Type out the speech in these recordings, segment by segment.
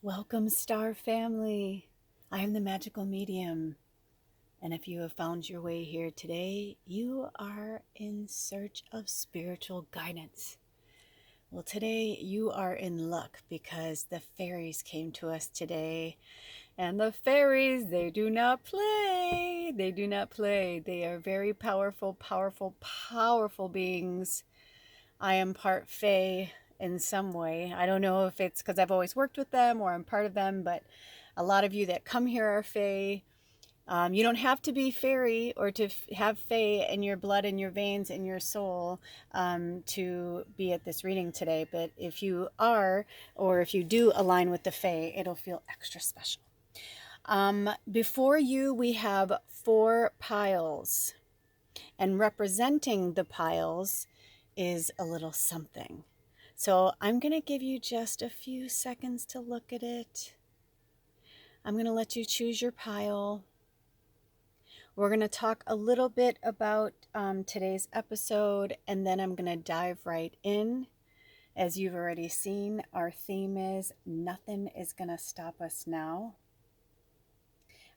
Welcome, Star Family. I am the magical medium, and if you have found your way here today, you are in search of spiritual guidance. Well, today you are in luck because the fairies came to us today, and the fairies, they do not play. They do not play. They are very powerful, powerful, powerful beings. I am part fae in some way. I don't know if it's because I've always worked with them or I'm part of them, but a lot of you that come here are fae. You don't have to be fairy or to have fae in your blood, in your veins, in your soul to be at this reading today. But if you are, or if you do align with the fae, it'll feel extra special. Before you, we have 4 piles, and representing the piles is a little something. So I'm going to give you just a few seconds to look at it. I'm going to let you choose your pile. We're going to talk a little bit about today's episode, and then I'm going to dive right in. As you've already seen, our theme is nothing is going to stop us now.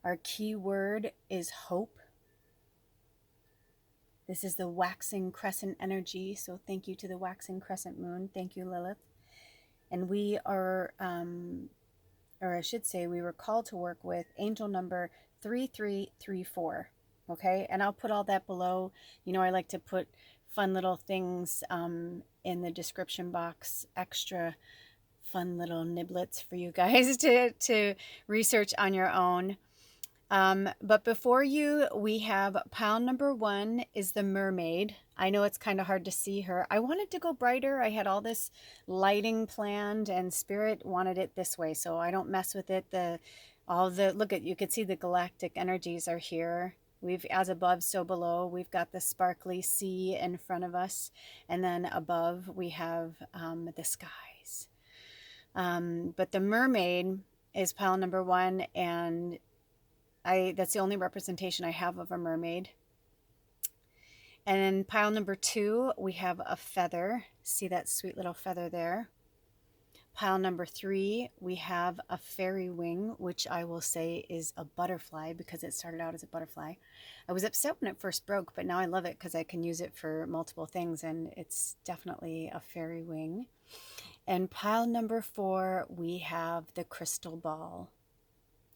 Our key word is hope. This is the waxing crescent energy, so thank you to the waxing crescent moon. Thank you, Lilith. And we are, or I should say, we were called to work with angel number 3334. Okay, and I'll put all that below. You know, I like to put fun little things in the description box, extra fun little niblets for you guys to research on your own. But before you, we have pile number 1 is the mermaid. I know it's kind of hard to see her. I wanted to go brighter. I had all this lighting planned, and Spirit wanted it this way, so I don't mess with it. Look at, you can see the galactic energies are here. We've as above, so below. We've got the sparkly sea in front of us, and then above we have the skies. But the mermaid is pile number 1, and that's the only representation I have of a mermaid. And in pile number 2, we have a feather. See that sweet little feather there? Pile number 3, we have a fairy wing, which I will say is a butterfly because it started out as a butterfly. I was upset when it first broke, but now I love it because I can use it for multiple things, and it's definitely a fairy wing. And pile number 4, we have the crystal ball.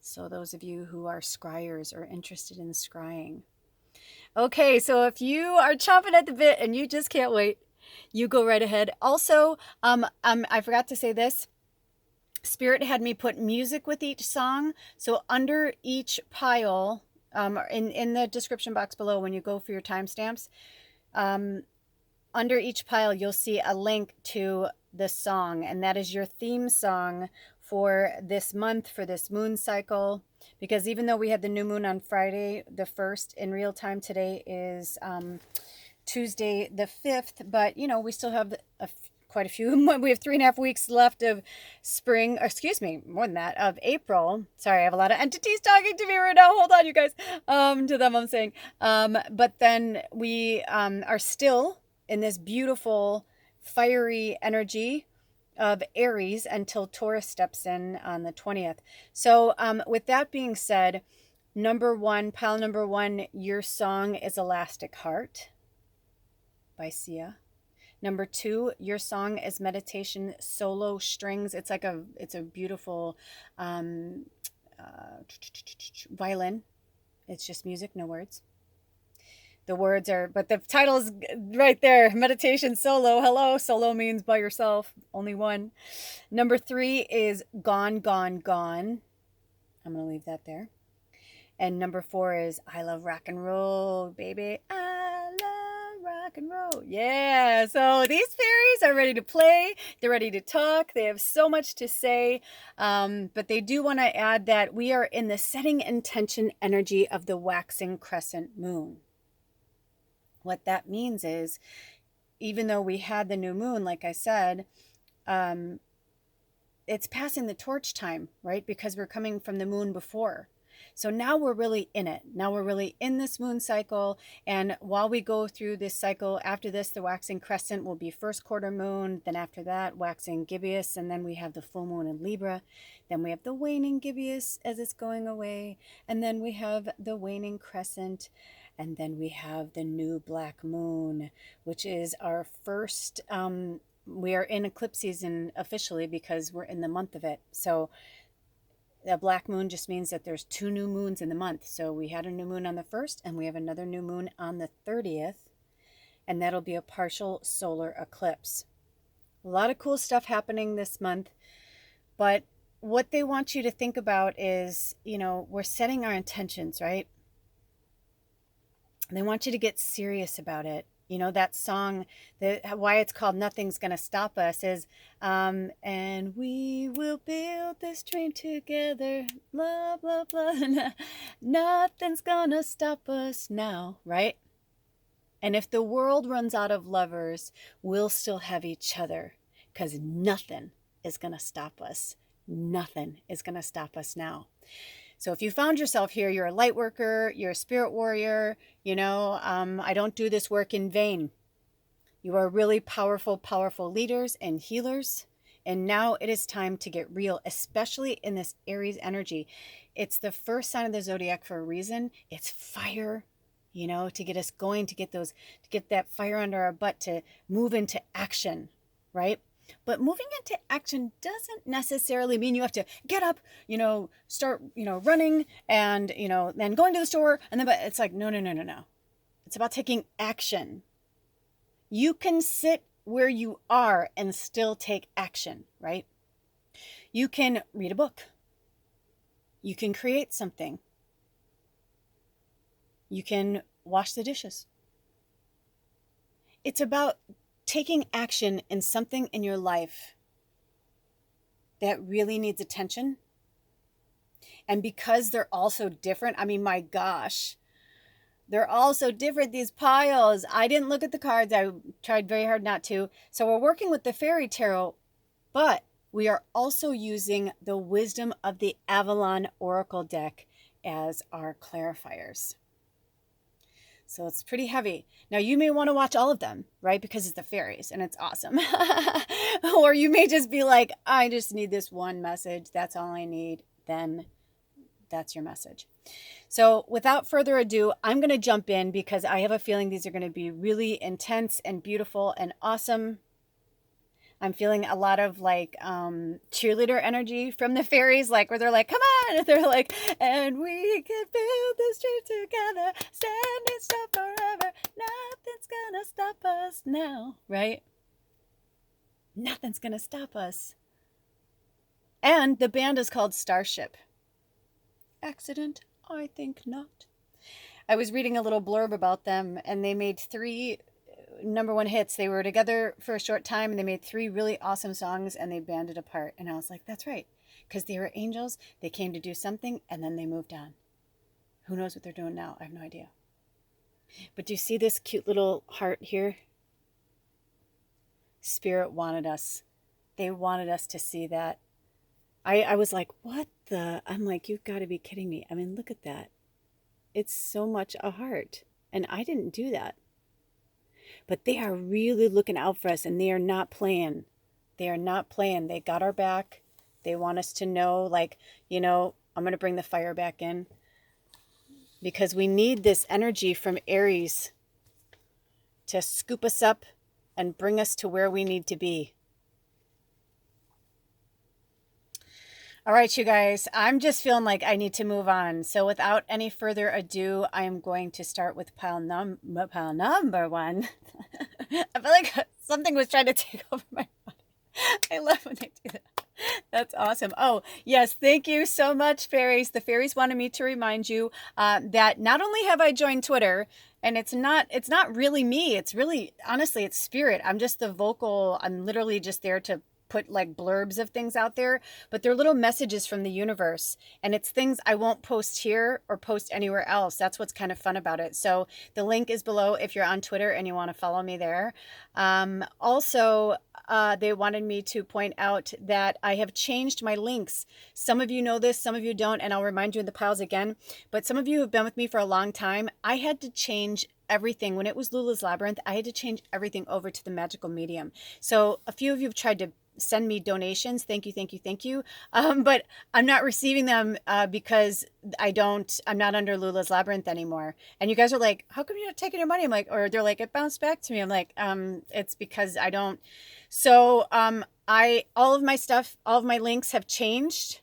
So those of you who are scryers or interested in scrying. Okay, so if you are chomping at the bit and you just can't wait, you go right ahead. Also, I forgot to say this. Spirit had me put music with each song. So under each pile, in the description box below when you go for your timestamps, under each pile you'll see a link to the song, and that is your theme song for this month, for this moon cycle. Because even though we had the new moon on Friday the 1st, in real time today is Tuesday the 5th, but you know, we still have quite a few. We have 3.5 weeks left of spring, or excuse me, more than that, of April. Sorry, I have a lot of entities talking to me right now. Hold on, you guys. To them I'm saying. But then we are still in this beautiful fiery energy of Aries until Taurus steps in on the 20th. So with that being said, pile number 1, your song is Elastic Heart by Sia. Number 2, your song is Meditation Solo Strings. It's a beautiful violin. It's just music, no words. The words are, but the title is right there. Meditation Solo. Hello. Solo means by yourself. Only one. Number 3 is Gone, Gone, Gone. I'm going to leave that there. And number 4 is I Love Rock and Roll, baby. I love rock and roll. Yeah. So these fairies are ready to play. They're ready to talk. They have so much to say. But they do want to add that we are in the setting intention energy of the waxing crescent moon. What that means is, even though we had the new moon, like I said, it's passing the torch time, right? Because we're coming from the moon before. So now we're really in it. Now we're really in this moon cycle. And while we go through this cycle, after this, the waxing crescent will be first quarter moon. Then after that, waxing gibbous. And then we have the full moon in Libra. Then we have the waning gibbous as it's going away. And then we have the waning crescent. And then we have the new black moon, which is our first, we are in eclipse season officially because we're in the month of it. So the black moon just means that there's 2 new moons in the month. So we had a new moon on the 1st and we have another new moon on the 30th. And that'll be a partial solar eclipse. A lot of cool stuff happening this month. But what they want you to think about is, we're setting our intentions, right? They want you to get serious about it. That song, why it's called Nothing's Gonna Stop Us is, and we will build this dream together, blah, blah, blah. Nothing's gonna stop us now, right? And if the world runs out of lovers, we'll still have each other because nothing is gonna stop us. Nothing is gonna stop us now. So if you found yourself here, you're a light worker, you're a spirit warrior, I don't do this work in vain. You are really powerful, powerful leaders and healers. And now it is time to get real, especially in this Aries energy. It's the first sign of the zodiac for a reason. It's fire, to get us going, to get that fire under our butt, to move into action, right? But moving into action doesn't necessarily mean you have to get up, start, running and, then going to the store. And then, but it's like, no. It's about taking action. You can sit where you are and still take action, right? You can read a book. You can create something. You can wash the dishes. It's about taking action in something in your life that really needs attention. And because they're all so different, my gosh, they're all so different, these piles. I didn't look at the cards. I tried very hard not to. So we're working with the Fairy Tarot, but we are also using the Wisdom of the Avalon Oracle deck as our clarifiers. So it's pretty heavy. Now you may want to watch all of them, right? Because it's the fairies and it's awesome. Or you may just be like, I just need this one message. That's all I need. Then that's your message. So without further ado, I'm going to jump in because I have a feeling these are going to be really intense and beautiful and awesome. I'm feeling a lot of cheerleader energy from the fairies, where they're like, come on, and they're like, and we can build this dream together, standing strong forever, nothing's gonna stop us now, right? Nothing's gonna stop us. And the band is called Starship. Accident? I think not. I was reading a little blurb about them, and they made 3 #1 hits. They were together for a short time and they made 3 really awesome songs and they banded apart. And I was like, that's right. Because they were angels. They came to do something and then they moved on. Who knows what they're doing now? I have no idea. But do you see this cute little heart here? Spirit wanted us. They wanted us to see that. I was like, what the? I'm like, you've got to be kidding me. Look at that. It's so much a heart. And I didn't do that. But they are really looking out for us and they are not playing. They are not playing. They got our back. They want us to know, I'm going to bring the fire back in. Because we need this energy from Aries to scoop us up and bring us to where we need to be. All right, you guys, I'm just feeling like I need to move on. So without any further ado, I am going to start with pile number 1. I feel like something was trying to take over my body. I love when they do that. That's awesome. Oh, yes. Thank you so much, fairies. The fairies wanted me to remind you that not only have I joined Twitter, and it's not really me. It's really, honestly, it's spirit. I'm just the vocal. I'm literally just there to put like blurbs of things out there, but they're little messages from the universe, and it's things I won't post here or post anywhere else. That's what's kind of fun about it. So the link is below if you're on Twitter and you want to follow me there. Also, they wanted me to point out that I have changed my links. Some of you know this, some of you don't, and I'll remind you in the piles again. But some of you have been with me for a long time. I had to change everything. When it was Lula's Labyrinth, I had to change everything over to the magical medium. So a few of you have tried to send me donations. Thank you, thank you, thank you. But I'm not receiving them because I'm not under Lula's Labyrinth anymore. And you guys are like, how come you're not taking your money? I'm like, or they're like, it bounced back to me. I'm like, it's because I don't. So all of my stuff, all of my links have changed.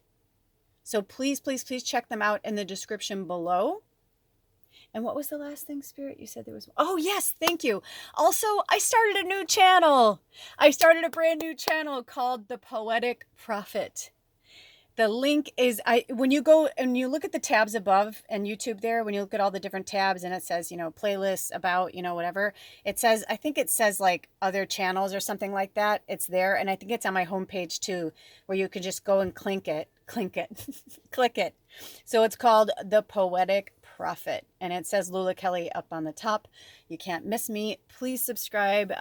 So please, please, please check them out in the description below. And what was the last thing, Spirit? You said there was... Oh, yes. Thank you. Also, I started a new channel. I started a brand new channel called The Poetic Prophet. The link is... when you go and you look at the tabs above and YouTube there, when you look at all the different tabs and it says, you know, playlists, about, you know, whatever, it says, I think it says like other channels or something like that. It's there. And I think it's on my homepage too, where you can just go and click it. Click it. So it's called The Poetic Prophet, and it says Lula Kelly up on the top. You can't miss me. Please subscribe.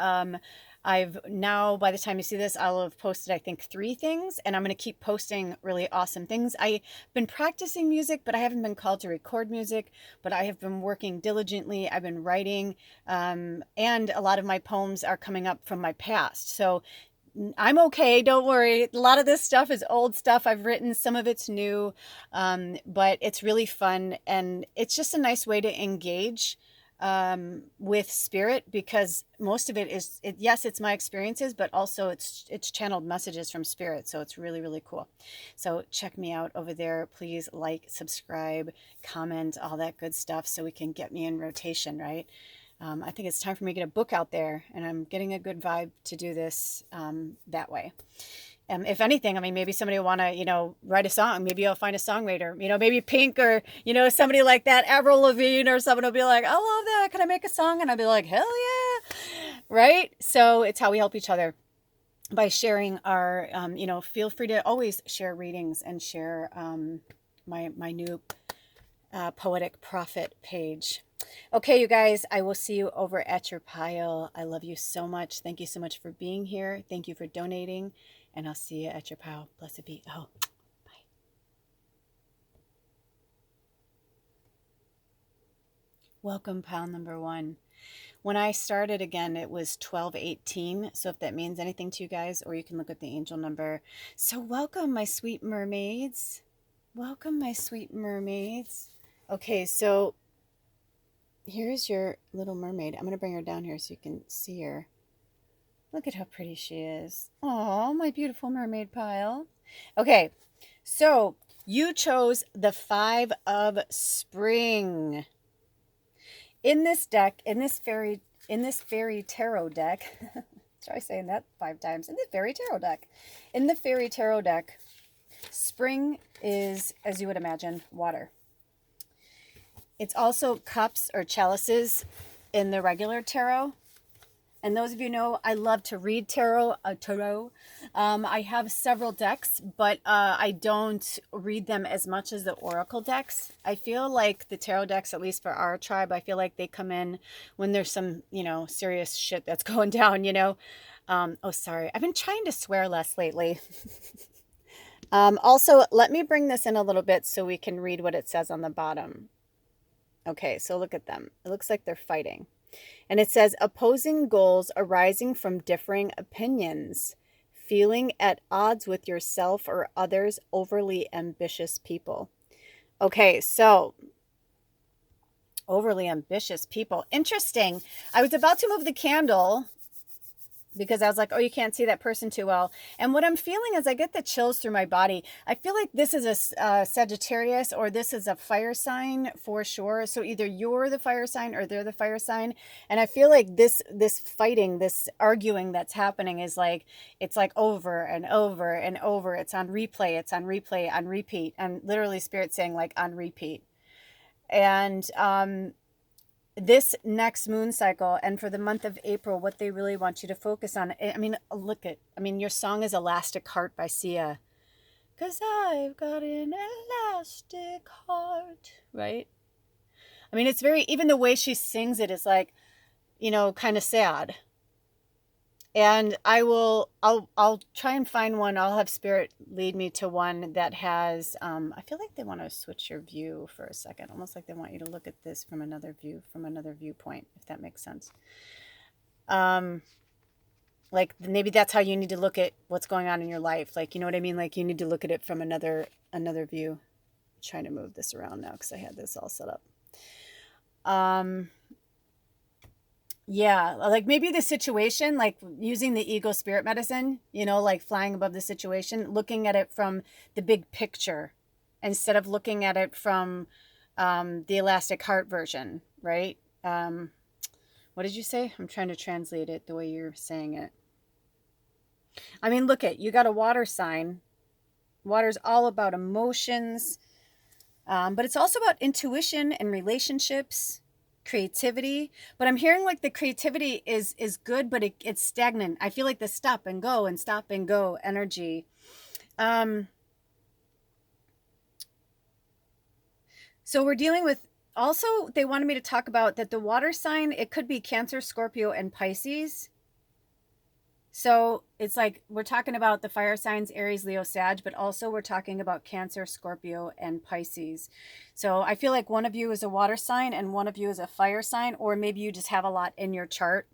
I've now, by the time you see this, I'll have posted, I think, 3 things, and I'm going to keep posting really awesome things. I've been practicing music, but I haven't been called to record music, but I have been working diligently. I've been writing, and a lot of my poems are coming up from my past. So I'm okay. Don't worry. A lot of this stuff is old stuff I've written. Some of it's new, but it's really fun. And it's just a nice way to engage with spirit, because most of it is, yes, it's my experiences, but also it's channeled messages from spirit. So it's really, really cool. So check me out over there. Please like, subscribe, comment, all that good stuff so we can get me in rotation, right? I think it's time for me to get a book out there, and I'm getting a good vibe to do this that way. If anything, I mean, maybe somebody will want to, you know, write a song. Maybe I'll find a songwriter, you know, maybe Pink, or, you know, somebody like that, Avril Lavigne, or someone will be like, I love that. Can I make a song? And I'll be like, hell yeah. Right? So it's how we help each other by sharing our, you know, feel free to always share readings and share my new Poetic Prophet page. Okay, you guys, I will see you over at your pile. I love you so much. Thank you so much for being here. Thank you for donating, and I'll see you at your pile. Blessed be. Oh, bye. Welcome, pile number 1. When I started again, it was 1218. So if that means anything to you guys, or you can look at the angel number. So welcome, my sweet mermaids. Welcome, my sweet mermaids. Okay, so here's your little mermaid. I'm going to bring her down here so you can see her. Look at how pretty she is. Oh, my beautiful mermaid pile. Okay, so you chose the 5 of Spring. In this deck, in this fairy tarot deck, try saying that 5 times. In the fairy tarot deck. In the fairy tarot deck, spring is, as you would imagine, water. It's also cups or chalices in the regular tarot. And those of you know, I love to read tarot. I have several decks, but I don't read them as much as the oracle decks. I feel like the tarot decks, at least for our tribe, I feel like they come in when there's some, you know, serious shit that's going down, you know. Oh, sorry. I've been trying to swear less lately. Also, let me bring this in a little bit so we can read what it says on the bottom. Okay, so look at them. It looks like they're fighting. And it says, opposing goals arising from differing opinions, feeling at odds with yourself or others, overly ambitious people. Okay, so overly ambitious people. Interesting. I was about to move the candle because I was like, oh, you can't see that person too well. And what I'm feeling is I get the chills through my body. I feel like this is a Sagittarius, or this is a fire sign for sure. So either you're the fire sign or they're the fire sign. And I feel like this fighting, this arguing that's happening is like, it's like over and over and over. It's on replay. It's on replay, on repeat. And literally Spirit saying like on repeat. And this next moon cycle and for the month of April, what they really want you to focus on. I mean, your song is Elastic Heart by Sia. 'Cause I've got an elastic heart, right? I mean, it's very, even the way she sings it is like, kind of sad. And I'll try and find one. I'll have Spirit lead me to one that has, I feel like they want to switch your view for a second, almost like they want you to look at this from another view, from another viewpoint, if that makes sense. Like maybe that's how you need to look at what's going on in your life. Like, you know what I mean? Like you need to look at it from another view. I'm trying to move this around now because I had this all set up. Yeah, like maybe the situation, like using the ego spirit medicine, like flying above the situation, looking at it from the big picture instead of looking at it from the elastic heart version, right? What did you say? I'm trying to translate it the way you're saying it. I mean, look at, you got a water sign. Water's all about emotions, but it's also about intuition and relationships, creativity. But I'm hearing like the creativity is good, but it's stagnant. I feel like the stop and go energy. So we're dealing with, also they wanted me to talk about that the water sign, it could be Cancer, Scorpio, and Pisces. So it's like we're talking about the fire signs, Aries, Leo, Sag, but also we're talking about Cancer, Scorpio, and Pisces. So I feel like one of you is a water sign and one of you is a fire sign, or maybe you just have a lot in your chart.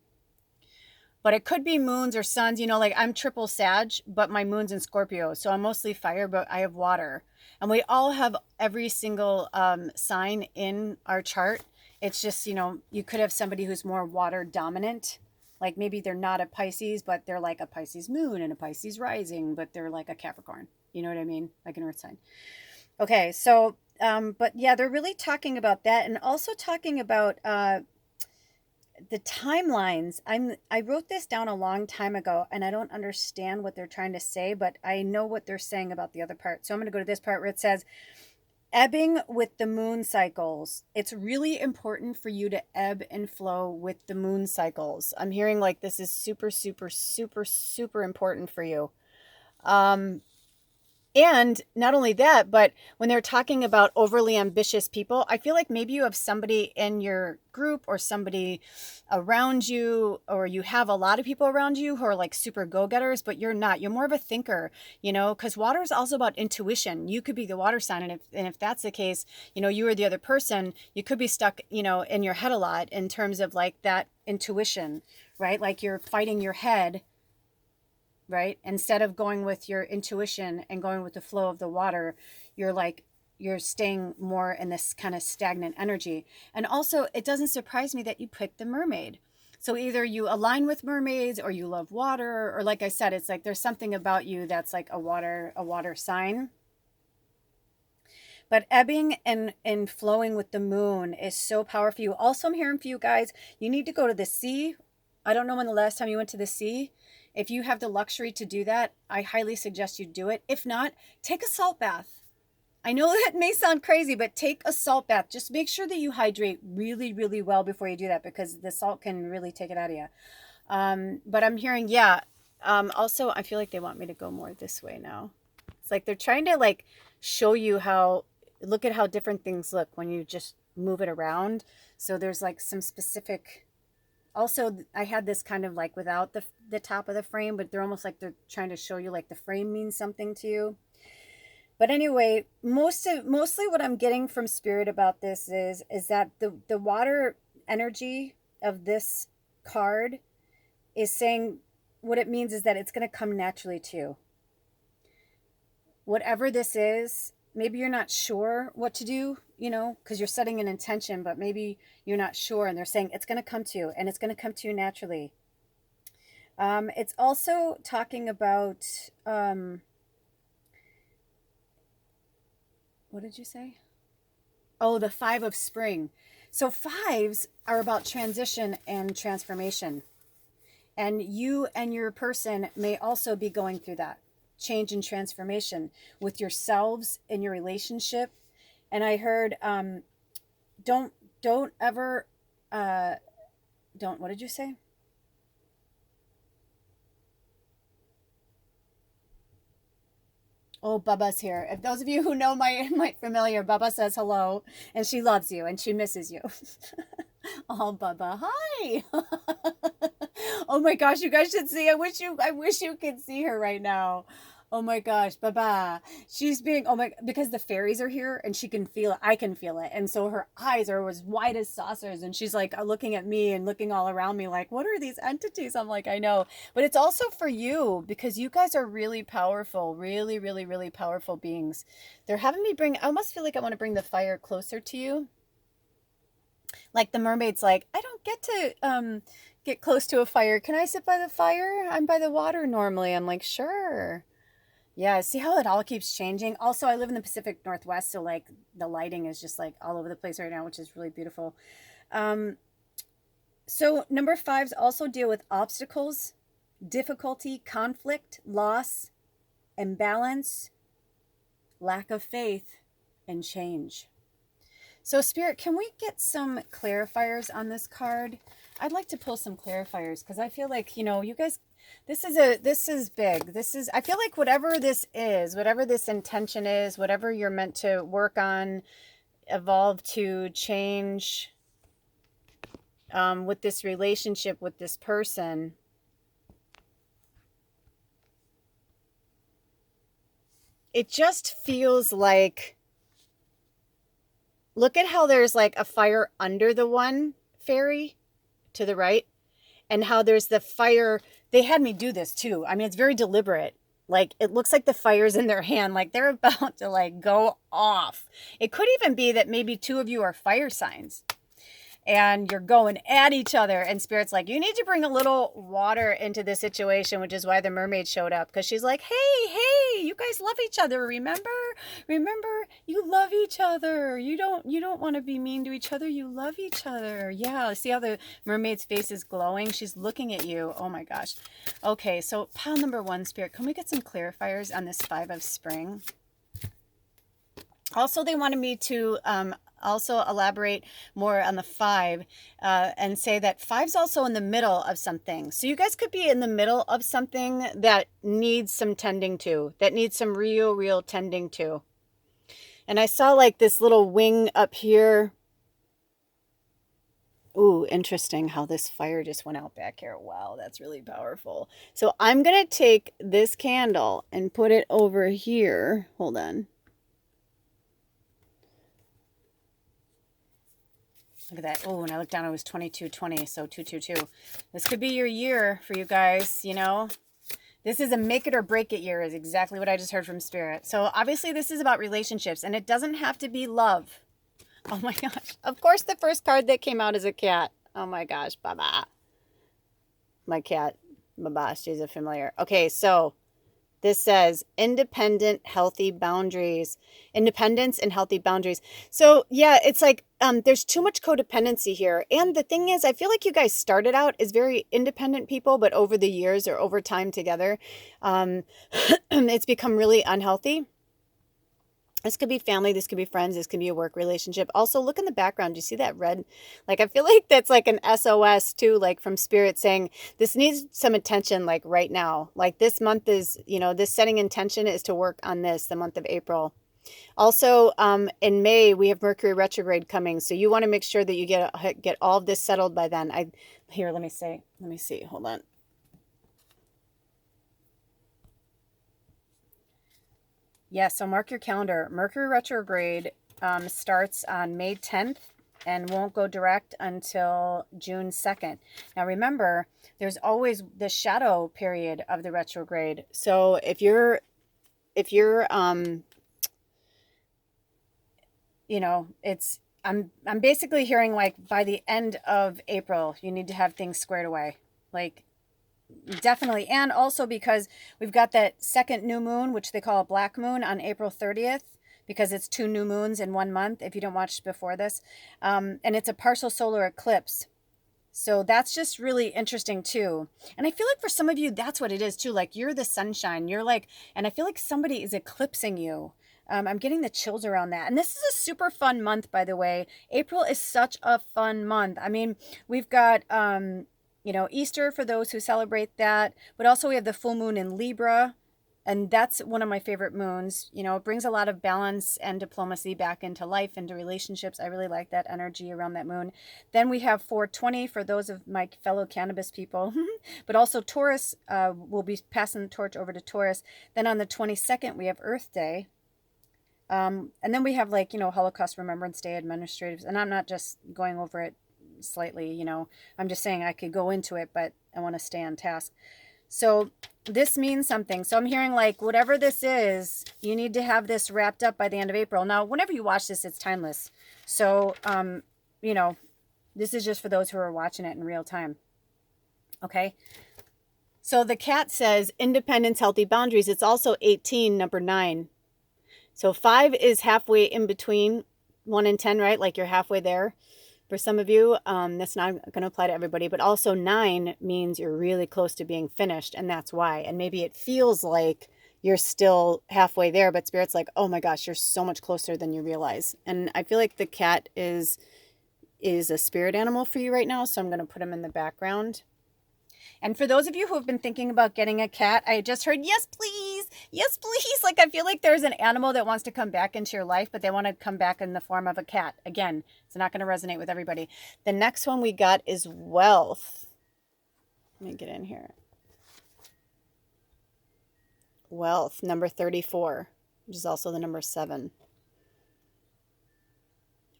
But it could be moons or suns, like I'm triple Sag, but my moon's in Scorpio. So I'm mostly fire, but I have water. And we all have every single sign in our chart. It's just, you could have somebody who's more water dominant. Like maybe they're not a Pisces, but they're like a Pisces moon and a Pisces rising, but they're like a Capricorn. You know what I mean? Like an earth sign. Okay, so, but yeah, they're really talking about that and also talking about the timelines. I wrote this down a long time ago and I don't understand what they're trying to say, but I know what they're saying about the other part. So I'm going to go to this part where it says, ebbing with the moon cycles. It's really important for you to ebb and flow with the moon cycles. I'm hearing like this is super, super, super, super important for you. And not only that, but when they're talking about overly ambitious people, I feel like maybe you have somebody in your group or somebody around you, or you have a lot of people around you who are like super go-getters, but you're not. You're more of a thinker, because water is also about intuition. You could be the water sign. And if that's the case, you are the other person, you could be stuck, in your head a lot in terms of like that intuition, right? Like you're fighting your head, right? Instead of going with your intuition and going with the flow of the water, you're staying more in this kind of stagnant energy. And also, it doesn't surprise me that you picked the mermaid. So either you align with mermaids or you love water, or like I said, it's like there's something about you that's like a water sign. But ebbing and flowing with the moon is so powerful for you. Also, I'm hearing for you guys, you need to go to the sea. I don't know when the last time you went to the sea. If you have the luxury to do that, I highly suggest you do it. If not, take a salt bath. I know that may sound crazy, but take a salt bath. Just make sure that you hydrate really, really well before you do that, because the salt can really take it out of you. But I'm hearing, yeah. Also, I feel like they want me to go more this way now. It's like they're trying to like show you look at how different things look when you just move it around. So there's like some specific. Also, I had this kind of like without the top of the frame, but they're almost like they're trying to show you like the frame means something to you. But anyway, mostly what I'm getting from Spirit about this is that the water energy of this card is saying, what it means is that it's going to come naturally to you. Whatever this is, maybe you're not sure what to do, because you're setting an intention, but maybe you're not sure. And they're saying it's going to come to you, and it's going to come to you naturally. It's also talking about, what did you say? Oh, the 5 of spring. So 5s are about transition and transformation. And you and your person may also be going through that change and transformation with yourselves in your relationship. And I heard, don't ever don't, what did you say? Oh, Bubba's here. If those of you who know my familiar, Bubba says hello, and she loves you and she misses you. Oh, Bubba, hi. Oh my gosh, you guys should see. I wish you could see her right now. Oh my gosh, Baba. She's being, oh my, because the fairies are here and she can feel it. I can feel it. And so her eyes are as wide as saucers and she's like looking at me and looking all around me like, what are these entities? I'm like, I know. But it's also for you because you guys are really powerful, really, really, really powerful beings. They're having me bring, I almost feel like I want to bring the fire closer to you. Like the mermaid's like, I don't get to get close to a fire. Can I sit by the fire? I'm by the water normally. I'm like, sure. Yeah, see how it all keeps changing. Also, I live in the Pacific Northwest, so like the lighting is just like all over the place right now, which is really beautiful. Um, so number fives also deal with obstacles, difficulty, conflict, loss, imbalance, lack of faith, and change. So, Spirit, can we get some clarifiers on this card? I'd like to pull some clarifiers because I feel like, you guys, this is big. I feel like whatever this is, whatever this intention is, whatever you're meant to work on, evolve to change with this relationship with this person, it just feels like, look at how there's like a fire under the one fairy to the right and how there's the fire. They had me do this too. I mean, it's very deliberate. Like it looks like the fire's in their hand, like they're about to like go off. It could even be that maybe two of you are fire signs and you're going at each other, and Spirit's like, you need to bring a little water into this situation, which is why the mermaid showed up, because she's like, hey, you guys love each other, remember you love each other, you don't want to be mean to each other, you love each other. Yeah, see how the mermaid's face is glowing? She's looking at you. Oh my gosh. Okay, so pile number one, Spirit, can we get some clarifiers on this 5 of spring? Also, they wanted me to also elaborate more on the 5 and say that 5's also in the middle of something. So you guys could be in the middle of something that needs some tending to, that needs some real tending to. And I saw like this little wing up here. Ooh, interesting how this fire just went out back here. Wow, that's really powerful. So I'm going to take this candle and put it over here. Hold on. Look at that. Oh, when I looked down, it was 2220, so 222. This could be your year for you guys, This is a make it or break it year is exactly what I just heard from Spirit. So obviously this is about relationships, and it doesn't have to be love. Oh my gosh. Of course, the first card that came out is a cat. Oh my gosh, Baba. My cat, Baba, she's a familiar. Okay, so this says independent, healthy boundaries. Independence and healthy boundaries. So yeah, it's like there's too much codependency here. And the thing is, I feel like you guys started out as very independent people, but over the years or over time together, it's become really unhealthy. This could be family, this could be friends, this could be a work relationship. Also, look in the background. Do you see that red? Like, I feel like that's like an SOS too, like from Spirit saying, this needs some attention, like right now. Like this month is, this setting intention is to work on this, the month of April. Also, in May, we have Mercury retrograde coming. So you want to make sure that you get all of this settled by then. Let me see. Hold on. Yeah, so mark your calendar. Mercury retrograde starts on May 10th and won't go direct until June 2nd. Now remember, there's always the shadow period of the retrograde. So if you're I'm basically hearing like by the end of April, you need to have things squared away. Like definitely. And also because we've got that second new moon, which they call a black moon, on April 30th, because it's 2 new moons in 1 month, if you don't watch before this. And it's a partial solar eclipse. So that's just really interesting too. And I feel like for some of you, that's what it is too. Like you're the sunshine. You're like, and I feel like somebody is eclipsing you. I'm getting the chills around that. And this is a super fun month, by the way. April is such a fun month. I mean, we've got, Easter for those who celebrate that, but also we have the full moon in Libra. And that's one of my favorite moons. It brings a lot of balance and diplomacy back into life, into relationships. I really like that energy around that moon. Then we have 420 for those of my fellow cannabis people. But also Taurus, will be passing the torch over to Taurus. Then on the 22nd, we have Earth Day. And then we have Holocaust Remembrance Day, administratives. And I'm not just going over it slightly, I'm just saying I could go into it, but I want to stay on task. So this means something. So I'm hearing like whatever this is, you need to have this wrapped up by the end of April. Now, whenever you watch this, it's timeless. So, this is just for those who are watching it in real time. Okay. So the cat says independence, healthy boundaries. It's also 18, number 9. So 5 is halfway in between 1 and 10, right? Like you're halfway there. For some of you, that's not going to apply to everybody, but also 9 means you're really close to being finished, and that's why. And maybe it feels like you're still halfway there, but Spirit's like, oh my gosh, you're so much closer than you realize. And I feel like the cat is a spirit animal for you right now, so I'm going to put him in the background. And for those of you who have been thinking about getting a cat, I just heard, yes, please. Yes, please. Like, I feel like there's an animal that wants to come back into your life, but they want to come back in the form of a cat. Again, it's not going to resonate with everybody. The next one we got is wealth. Let me get in here. Wealth, number 34, which is also the number 7.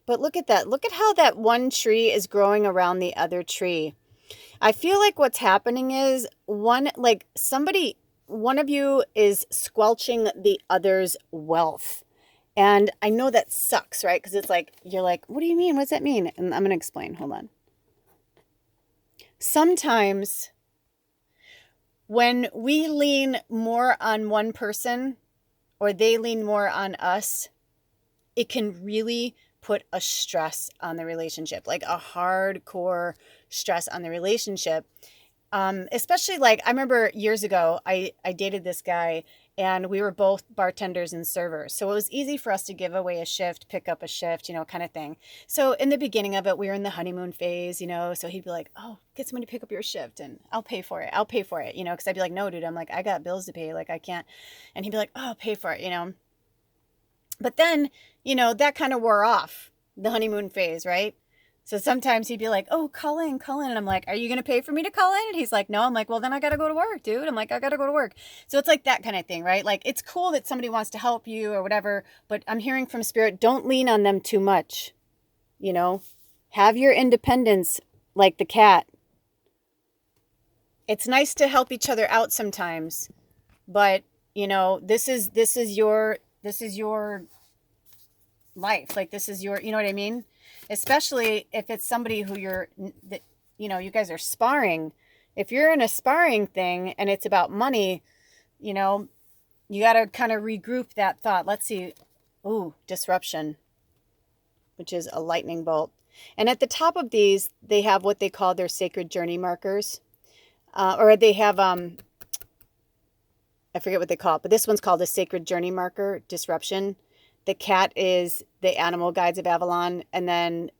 But look at that. Look at how that one tree is growing around the other tree. I feel like what's happening is one of you is squelching the other's wealth. And I know that sucks, right? Because it's like, you're like, what do you mean? What does that mean? And I'm going to explain. Hold on. Sometimes when we lean more on one person or they lean more on us, it can really put a stress on the relationship, like a hardcore stress on the relationship. Especially like, I remember years ago, I dated this guy and we were both bartenders and servers. So it was easy for us to give away a shift, pick up a shift, kind of thing. So in the beginning of it, we were in the honeymoon phase, so he'd be like, oh, get somebody to pick up your shift and I'll pay for it, because I'd be like, no, dude, I'm like, I got bills to pay, like I can't. And he'd be like, oh, I'll pay for it, But then, that kind of wore off, the honeymoon phase, right? So sometimes he'd be like, oh, call in. And I'm like, are you going to pay for me to call in? And he's like, no. I'm like, well, then I got to go to work, dude. I'm like, I got to go to work. So it's like that kind of thing, right? Like, it's cool that somebody wants to help you or whatever, but I'm hearing from Spirit, don't lean on them too much. Have your independence like the cat. It's nice to help each other out sometimes, but this is your life. Like, this is your, you know what I mean? Especially if it's somebody who you guys are sparring. If you're in a sparring thing and it's about money, you got to kind of regroup that thought. Let's see. Ooh, disruption, which is a lightning bolt. And at the top of these, they have what they call their sacred journey markers. Or they have, I forget what they call it, but this one's called a sacred journey marker, disruption. The cat is the animal guides of Avalon, and then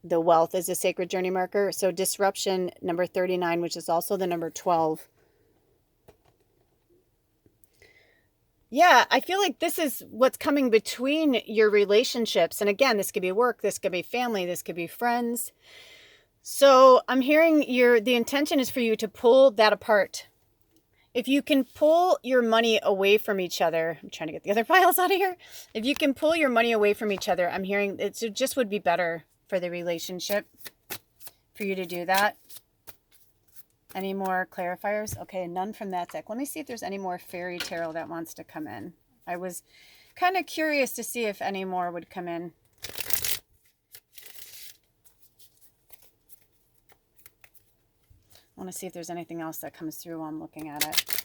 the wealth is a sacred journey marker. So disruption, number 39, which is also the number 12. Yeah, I feel like this is what's coming between your relationships. And again, this could be work, this could be family, this could be friends. So I'm hearing the intention is for you to pull that apart. If you can pull your money away from each other, I'm trying to get the other piles out of here. If you can pull your money away from each other, I'm hearing it just would be better for the relationship for you to do that. Any more clarifiers? Okay, none from that deck. Let me see if there's any more fairy tarot that wants to come in. I was kind of curious to see if any more would come in. I want to see if there's anything else that comes through while I'm looking at it.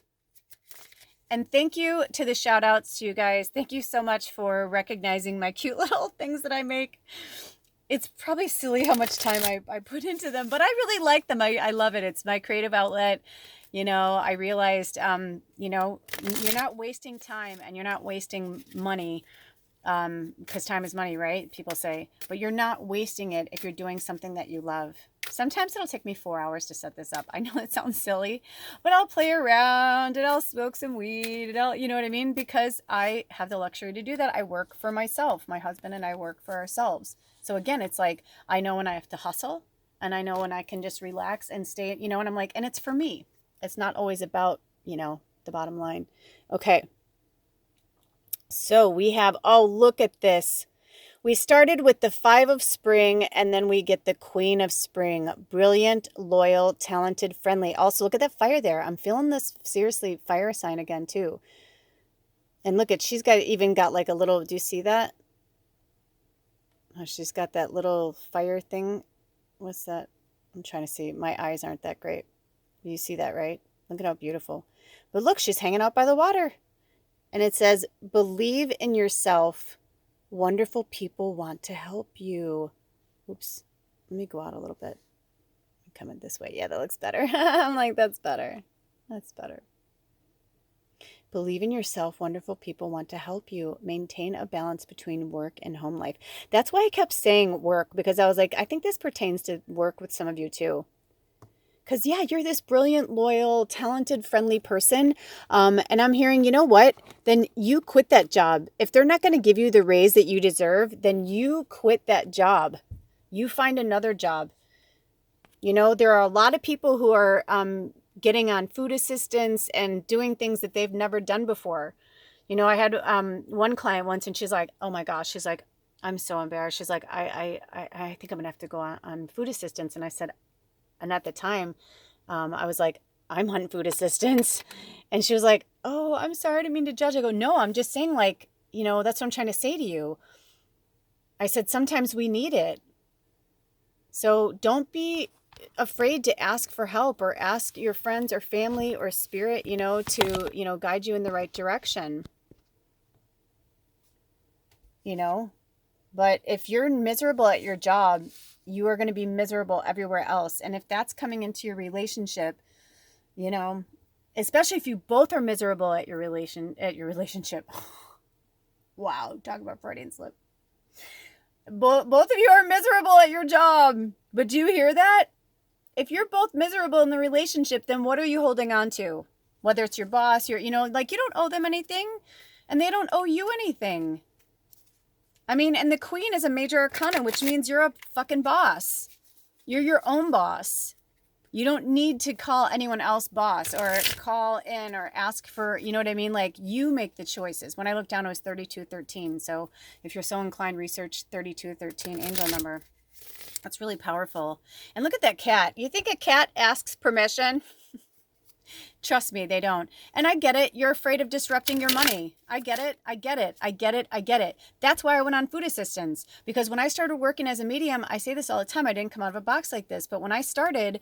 And thank you to the shout outs to you guys. Thank you so much for recognizing my cute little things that I make. it's probably silly how much time I put into them, but I really like them. I love it. It's my creative outlet. You know, I realized, you know, you're not wasting time and you're not wasting money, because time is money, right? People say, but you're not wasting it if you're doing something that you love. Sometimes it'll take me 4 hours to set this up. I know it sounds silly, but I'll play around and I'll smoke some weed and I'll, you know what I mean? Because I have the luxury to do that. I work for myself. My husband and I work for ourselves. So again, it's like, I know when I have to hustle and I know when I can just relax and stay, you know, and I'm like, and it's for me. It's not always about, you know, the bottom line. Okay. So we have, oh, look at this. We started with the 5 of spring and then we get the Queen of spring. Brilliant, loyal, talented, friendly. Also, look at that fire there. I'm feeling this seriously fire sign again too. And look at, she's got even got like a little, do you see that? Oh, she's got that little fire thing. What's that? I'm trying to see. My eyes aren't that great. You see that, right? Look at how beautiful. But look, she's hanging out by the water. And it says, believe in yourself. Wonderful people want to help you. Oops. Let me go out a little bit. I'm coming this way. Yeah, that looks better. I'm like, that's better. That's better. Believe in yourself. Wonderful people want to help you. Maintain a balance between work and home life. That's why I kept saying work, because I was like, I think this pertains to work with some of you too. Because, yeah, you're this brilliant, loyal, talented, friendly person. And I'm hearing, you know what? Then you quit that job. If they're not going to give you the raise that you deserve, then you quit that job. You find another job. You know, there are a lot of people who are getting on food assistance and doing things that they've never done before. You know, I had one client once and she's like, oh my gosh, she's like, I'm so embarrassed. She's like, I think I'm going to have to go on food assistance. And I said, and at the time, I was like, I'm on food assistance. And she was like, oh, I'm sorry. I didn't mean to judge. I go, no, I'm just saying, like, you know, that's what I'm trying to say to you. I said, sometimes we need it. So don't be afraid to ask for help or ask your friends or family or spirit, you know, to, you know, guide you in the right direction. You know, but if you're miserable at your job, you are going to be miserable everywhere else. And if that's coming into your relationship, you know, especially if you both are miserable at your relationship. Wow, talk about Freudian slip. Both of you are miserable at your job. But do you hear that? If you're both miserable in the relationship, then what are you holding on to? Whether it's your boss, you know, like you don't owe them anything and they don't owe you anything. I mean, and the Queen is a major arcana, which means you're a fucking boss. You're your own boss. You don't need to call anyone else boss or call in or ask for, you know what I mean? Like, you make the choices. When I looked down, it was 3213. So if you're so inclined, research 3213 angel number. That's really powerful. And look at that cat. You think a cat asks permission? Trust me, they don't. And I get it. You're afraid of disrupting your money. I get it. I get it. I get it. I get it. That's why I went on food assistance. Because when I started working as a medium, I say this all the time, I didn't come out of a box like this. But when I started,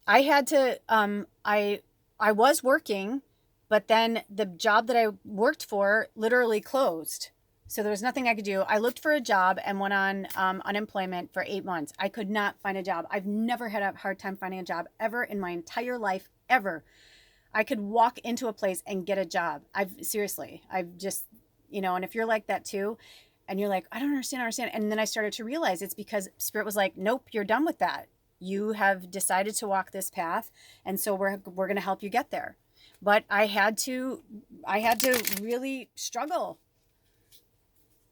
I had to, I was working, but then the job that I worked for literally closed. So there was nothing I could do. I looked for a job and went on unemployment for 8 months. I could not find a job. I've never had a hard time finding a job ever in my entire life, ever. I could walk into a place and get a job. I've just, you know, and if you're like that too, and you're like, I don't understand. And then I started to realize it's because Spirit was like, nope, you're done with that. You have decided to walk this path. And so we're going to help you get there. But I had to really struggle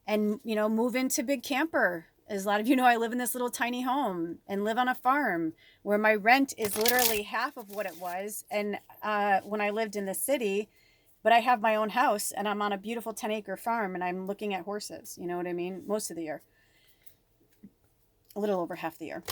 and, you know, move into big camper. As a lot of you know, I live in this little tiny home and live on a farm where my rent is literally half of what it was. And when I lived in the city, but I have my own house and I'm on a beautiful 10-acre farm and I'm looking at horses. You know what I mean? Most of the year, a little over half the year,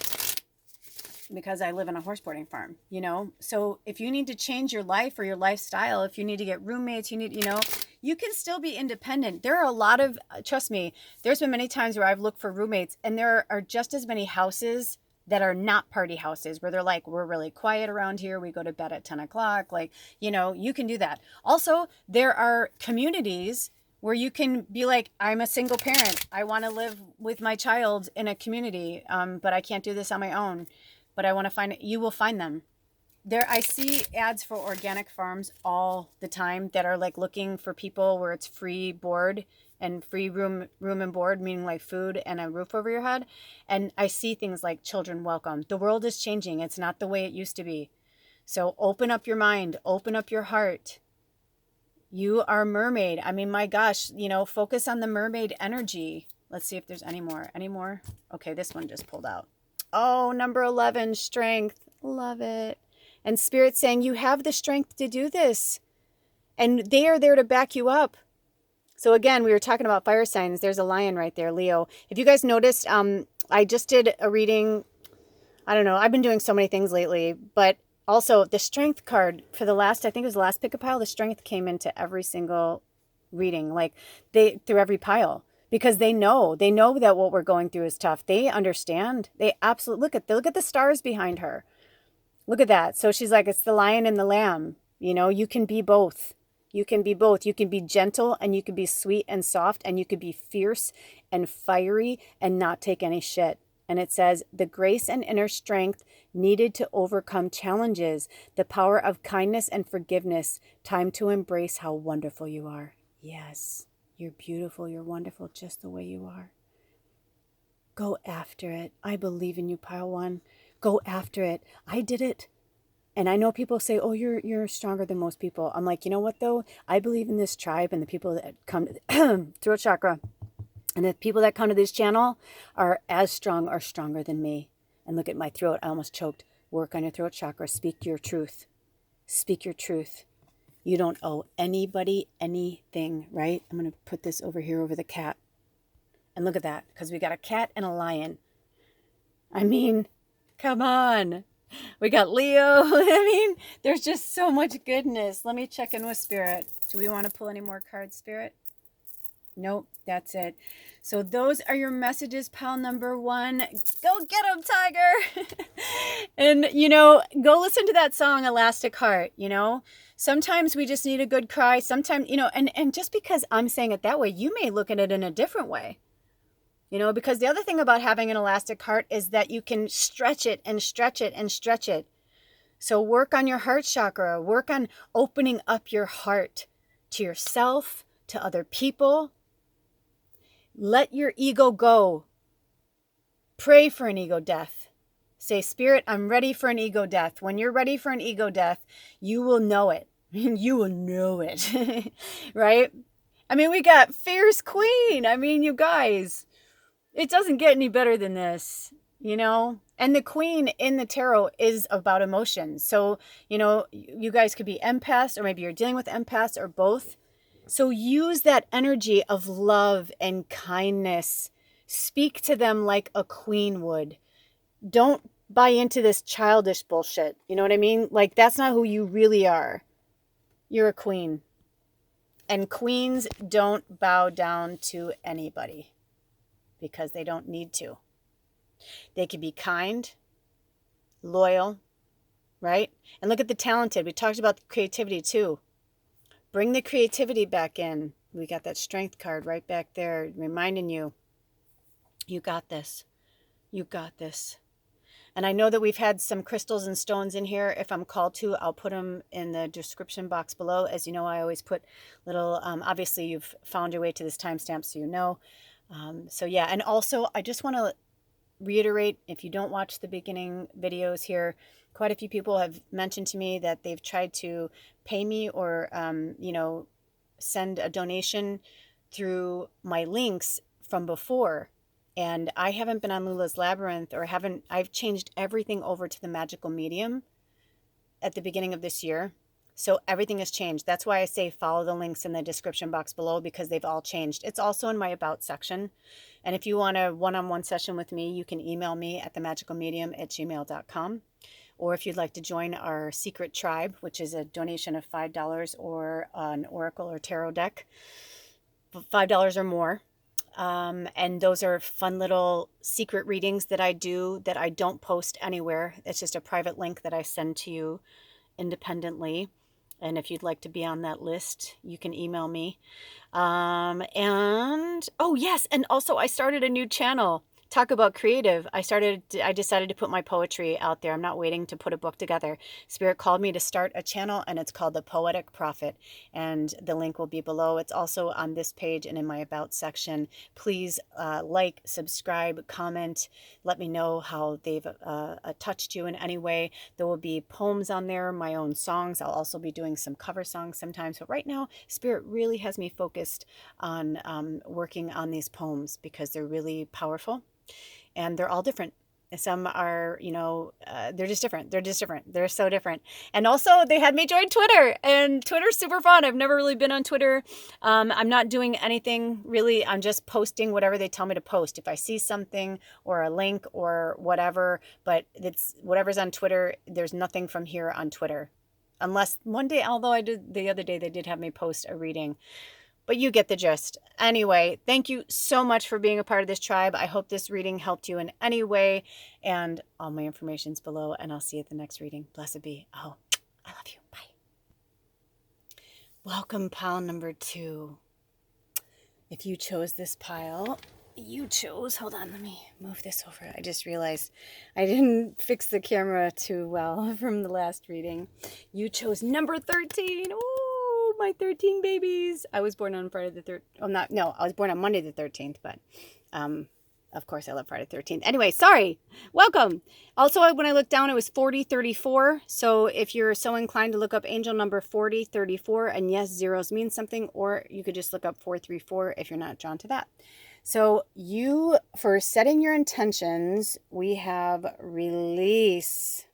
because I live in a horse boarding farm, you know? So if you need to change your life or your lifestyle, if you need to get roommates, you need, you know, you can still be independent. There are a lot of, trust me, there's been many times where I've looked for roommates and there are just as many houses that are not party houses where they're like, we're really quiet around here. We go to bed at 10 o'clock. Like, you know, you can do that. Also, there are communities where you can be like, I'm a single parent. I want to live with my child in a community, but I can't do this on my own. But I want to find, you will find them. There, I see ads for organic farms all the time that are like looking for people where it's free board and free room and board, meaning like food and a roof over your head. And I see things like children welcome. The world is changing. It's not the way it used to be. So open up your mind, open up your heart. You are a mermaid. I mean, my gosh, you know, focus on the mermaid energy. Let's see if there's any more. Any more? Okay, this one just pulled out. Oh, number 11, strength. Love it. And Spirit saying, you have the strength to do this. And they are there to back you up. So again, we were talking about fire signs. There's a lion right there, Leo. If you guys noticed, I just did a reading. I don't know. I've been doing so many things lately. But also the strength card for the last, I think it was the last pick a pile, the strength came into every single reading. Like through every pile. Because they know that what we're going through is tough. They understand. They absolutely, look at the stars behind her. Look at that. So she's like, it's the lion and the lamb. You know, you can be both. You can be both. You can be gentle and you can be sweet and soft and you can be fierce and fiery and not take any shit. And it says, the grace and inner strength needed to overcome challenges, the power of kindness and forgiveness, time to embrace how wonderful you are. Yes, you're beautiful. You're wonderful just the way you are. Go after it. I believe in you, Pile One. Go after it. I did it. And I know people say, oh, you're stronger than most people. I'm like, you know what, though? I believe in this tribe and the people that come to throat chakra. And the people that come to this channel are as strong or stronger than me. And look at my throat. I almost choked. Work on your throat chakra. Speak your truth. Speak your truth. You don't owe anybody anything, right? I'm going to put this over here over the cat. And look at that, because we got a cat and a lion. I mean, come on. We got Leo. I mean, there's just so much goodness. Let me check in with Spirit. Do we want to pull any more cards, Spirit? Nope, that's it. So those are your messages, pal number 1. Go get them, Tiger. And, you know, go listen to that song, Elastic Heart, you know. Sometimes we just need a good cry. Sometimes, you know, and just because I'm saying it that way, you may look at it in a different way. You know, because the other thing about having an elastic heart is that you can stretch it and stretch it and stretch it. So work on your heart chakra. Work on opening up your heart to yourself, to other people. Let your ego go. Pray for an ego death. Say, Spirit, I'm ready for an ego death. When you're ready for an ego death, you will know it. You will know it. Right? I mean, we got Fierce Queen. I mean, you guys, it doesn't get any better than this, you know? And the Queen in the tarot is about emotions. So, you know, you guys could be empaths, or maybe you're dealing with empaths, or both. So use that energy of love and kindness. Speak to them like a queen would. Don't buy into this childish bullshit. You know what I mean? Like, that's not who you really are. You're a queen. And queens don't bow down to anybody because they don't need to. They can be kind, loyal, right? And look at the talented. We talked about creativity too. Bring the creativity back in. We got that strength card right back there reminding you, you got this. You got this. And I know that we've had some crystals and stones in here. If I'm called to, I'll put them in the description box below. As you know, I always put little, obviously you've found your way to this timestamp, so you know. So yeah, and also I just want to reiterate, if you don't watch the beginning videos here, quite a few people have mentioned to me that they've tried to pay me or, you know, send a donation through my links from before. And I haven't been on Lula's Labyrinth, or I've changed everything over to the magical medium at the beginning of this year. So everything has changed. That's why I say follow the links in the description box below, because they've all changed. It's also in my about section. And if you want a one-on-one session with me, you can email me at themagicalmedium@gmail.com. Or if you'd like to join our secret tribe, which is a donation of $5 or an oracle or tarot deck, $5 or more. And those are fun little secret readings that I do that I don't post anywhere. It's just a private link that I send to you independently. And if you'd like to be on that list, you can email me. And oh yes, and also I started a new channel. Talk about creative. I decided to put my poetry out there. I'm not waiting to put a book together. Spirit called me to start a channel, and it's called the Poetic Prophet, and the link will be below. It's also on this page and in my about section. Please like, subscribe, comment, let me know how they've touched you in any way. There will be poems on there, my own songs. I'll also be doing some cover songs sometimes, but right now Spirit really has me focused on working on these poems because they're really powerful. And they're all different. Some are, they're just different. They're just different. They're so different. And also they had me join Twitter, and Twitter's super fun. I've never really been on Twitter. I'm not doing anything really. I'm just posting whatever they tell me to post. If I see something or a link or whatever, but it's whatever's on Twitter, there's nothing from here on Twitter. Unless one day, although the other day they did have me post a reading. But you get the gist. Anyway, thank you so much for being a part of this tribe. I hope this reading helped you in any way. And all my information's below, and I'll see you at the next reading. Blessed be. Oh, I love you. Bye. Welcome, pile number 2. If you chose this pile, hold on, let me move this over. I just realized I didn't fix the camera too well from the last reading. You chose number 13. Ooh. My 13 babies. I was born on Friday the 13th. I was born on Monday the 13th, but of course I love Friday the 13th. Anyway, sorry. Welcome. Also, when I looked down, it was 4034. So if you're so inclined to look up angel number 4034, and yes, zeros mean something, or you could just look up 434 if you're not drawn to that. So for setting your intentions, we have release.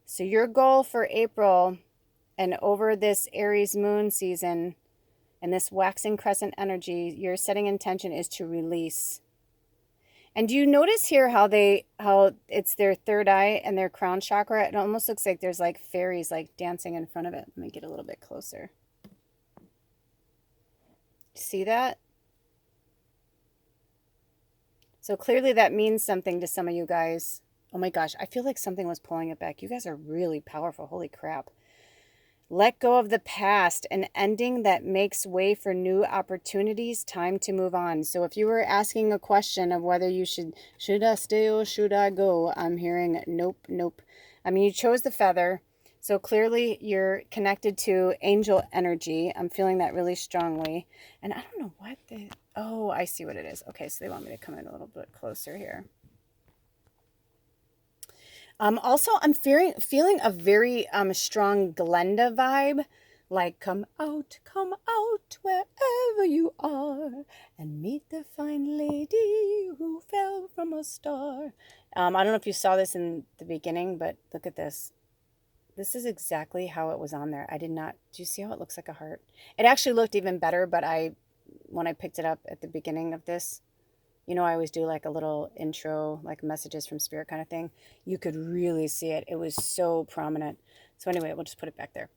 So your goal for April and over this Aries moon season and this waxing crescent energy, your setting intention is to release. And do you notice here how it's their third eye and their crown chakra? It almost looks like there's like fairies like dancing in front of it. Let me get a little bit closer. See that? So clearly that means something to some of you guys. Oh my gosh, I feel like something was pulling it back. You guys are really powerful. Holy crap. Let go of the past, an ending that makes way for new opportunities, time to move on. So if you were asking a question of whether you should I stay or should I go? I'm hearing nope. I mean, you chose the feather. So clearly you're connected to angel energy. I'm feeling that really strongly. And I don't know what I see what it is. Okay, so they want me to come in a little bit closer here. Also, I'm feeling a very strong Glenda vibe, like come out wherever you are, and meet the fine lady who fell from a star. I don't know if you saw this in the beginning, but look at this. This is exactly how it was on there. Do you see how it looks like a heart? It actually looked even better, but when I picked it up at the beginning of this, I always do like a little intro, like messages from Spirit kind of thing. You could really see it. It was so prominent. So anyway, we'll just put it back there.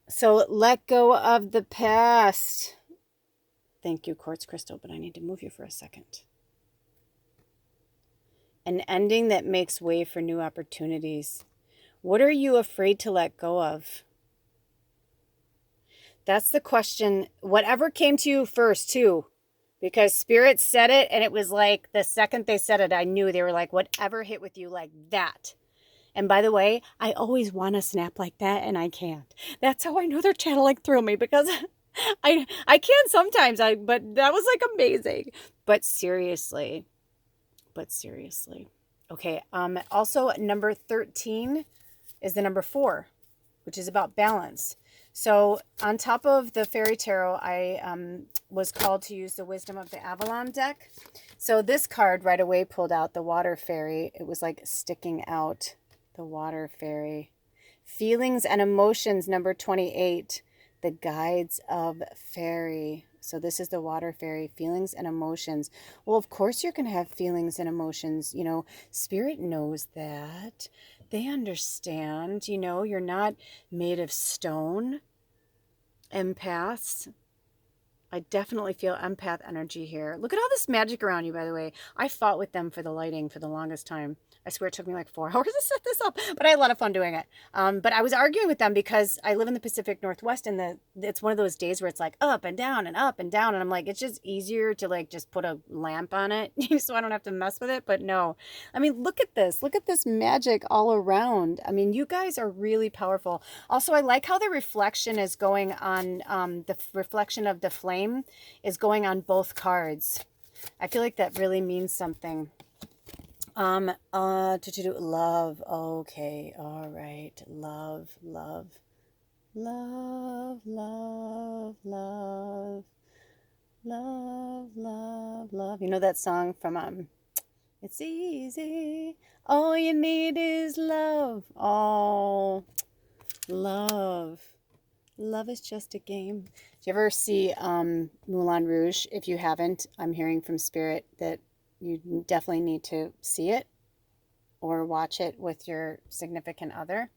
So let go of the past. Thank you, Quartz Crystal, but I need to move you for a second. An ending that makes way for new opportunities. What are you afraid to let go of? That's the question. Whatever came to you first, too. Because Spirit said it, and it was like the second they said it, I knew. They were like, whatever hit with you like that. And by the way, I always want to snap like that, and I can't. That's how I know they're channeling through me, because I can sometimes. But that was like amazing. But seriously. Okay. Also, number 13 is the number 4, which is about balance. So on top of the fairy tarot, I was called to use the Wisdom of the Avalon deck. So this card right away pulled out the water fairy. It was like sticking out, the water fairy. Feelings and emotions, number 28, the guides of fairy. So this is the water fairy, feelings and emotions. Well, of course you're going to have feelings and emotions. Spirit knows that. They understand, you're not made of stone. Empaths, I definitely feel empath energy here. Look at all this magic around you, by the way. I fought with them for the lighting for the longest time. I swear it took me like 4 hours to set this up, but I had a lot of fun doing it. But I was arguing with them because I live in the Pacific Northwest, and it's one of those days where it's like up and down and up and down, and I'm like, it's just easier to like just put a lamp on it so I don't have to mess with it. But no, I mean, look at this. Look at this magic all around. I mean, you guys are really powerful. Also, I like how the reflection is going on, the reflection of the flame is going on both cards. I feel like that really means something. Love. Okay, all right. Love, love, love, love, love, love, love, love. You know that song from It's Easy. All you need is love. Oh, love. Love is just a game. Do you ever see Moulin Rouge? If you haven't, I'm hearing from Spirit that you definitely need to see it or watch it with your significant other.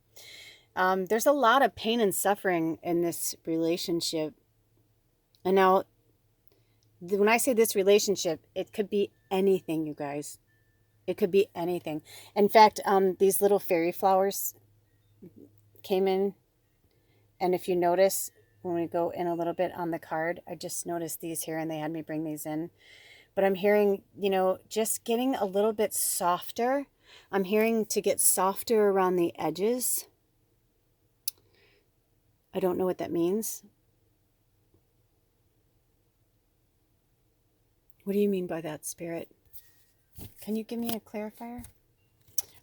There's a lot of pain and suffering in this relationship. And now, when I say this relationship, it could be anything, you guys. It could be anything. In fact, these little fairy flowers came in. And if you notice, when we go in a little bit on the card, I just noticed these here and they had me bring these in. But I'm hearing, you know, just getting a little bit softer. I'm hearing to get softer around the edges. I don't know what that means. What do you mean by that, Spirit? Can you give me a clarifier?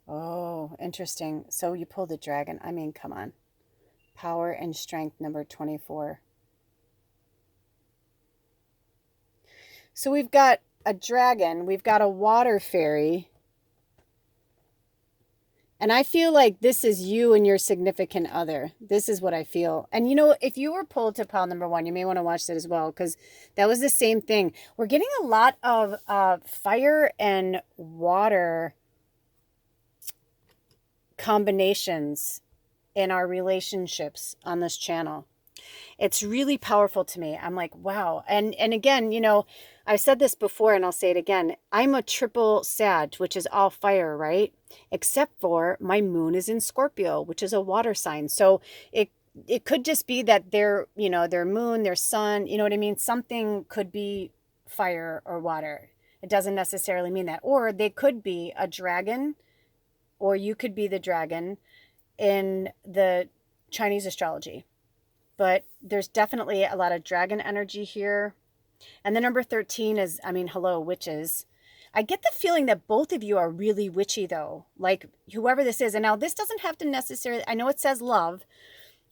Oh, interesting. So you pulled the dragon. I mean, come on. Power and strength, number 24. So we've got a dragon, we've got a water fairy, and I feel like this is you and your significant other. This is what I feel. And you know, if you were pulled to pile number 1, you may want to watch that as well, because that was the same thing. We're getting a lot of fire and water combinations in our relationships on this channel. It's really powerful to me. I'm like, wow. And again, you know, I've said this before and I'll say it again. I'm a triple Sag, which is all fire, right? Except for my moon is in Scorpio, which is a water sign. So it could just be that their, you know, their moon, their sun, you know what I mean? Something could be fire or water. It doesn't necessarily mean that. Or they could be a dragon, or you could be the dragon in the Chinese astrology. But there's definitely a lot of dragon energy here. And the number 13 is, I mean, hello, witches. I get the feeling that both of you are really witchy, though. Like, whoever this is. And now this doesn't have to necessarily, I know it says love,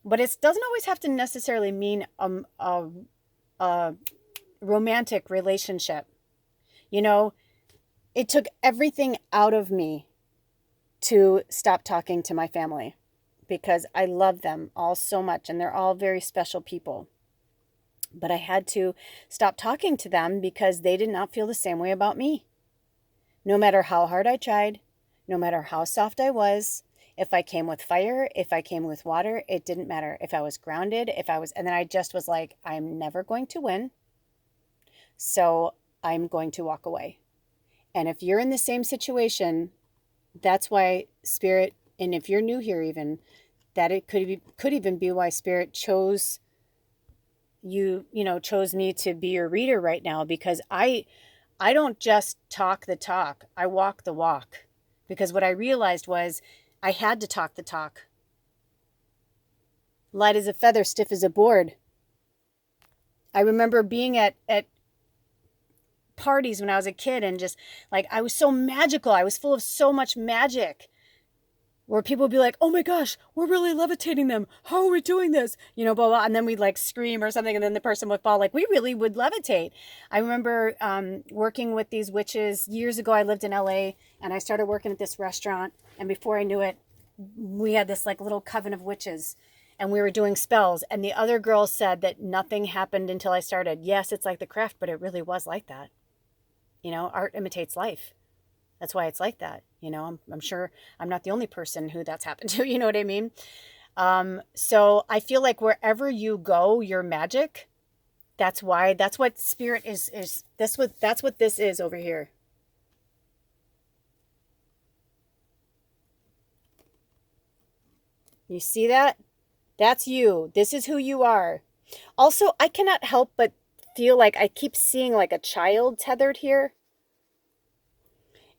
but it doesn't always have to necessarily mean a romantic relationship. You know, it took everything out of me to stop talking to my family, because I love them all so much and they're all very special people. But I had to stop talking to them because they did not feel the same way about me. No matter how hard I tried, no matter how soft I was, if I came with fire, if I came with water, it didn't matter. If I was grounded, and then I just was like, I'm never going to win. So I'm going to walk away. And if you're in the same situation, that's why Spirit, and if you're new here even, that it could even be why Spirit chose chose me to be your reader right now, because I don't just talk the talk, I walk the walk. Because what I realized was I had to talk the talk. Light as a feather, stiff as a board. I remember being at parties when I was a kid and just like, I was so magical. I was full of so much magic, where people would be like, oh my gosh, we're really levitating them. How are we doing this? You know, blah, blah. And then we'd like scream or something. And then the person would fall. Like, we really would levitate. I remember working with these witches years ago. I lived in LA and I started working at this restaurant. And before I knew it, we had this like little coven of witches and we were doing spells. And the other girls said that nothing happened until I started. Yes, it's like the craft, but it really was like that. You know, art imitates life. That's why it's like that. You know, I'm sure I'm not the only person who that's happened to, you know what I mean? So I feel like wherever you go, your magic That's why, that's what spirit is that's what this is over here. You see that? That's you. This is who you are. Also, I cannot help but feel like I keep seeing like a child tethered here.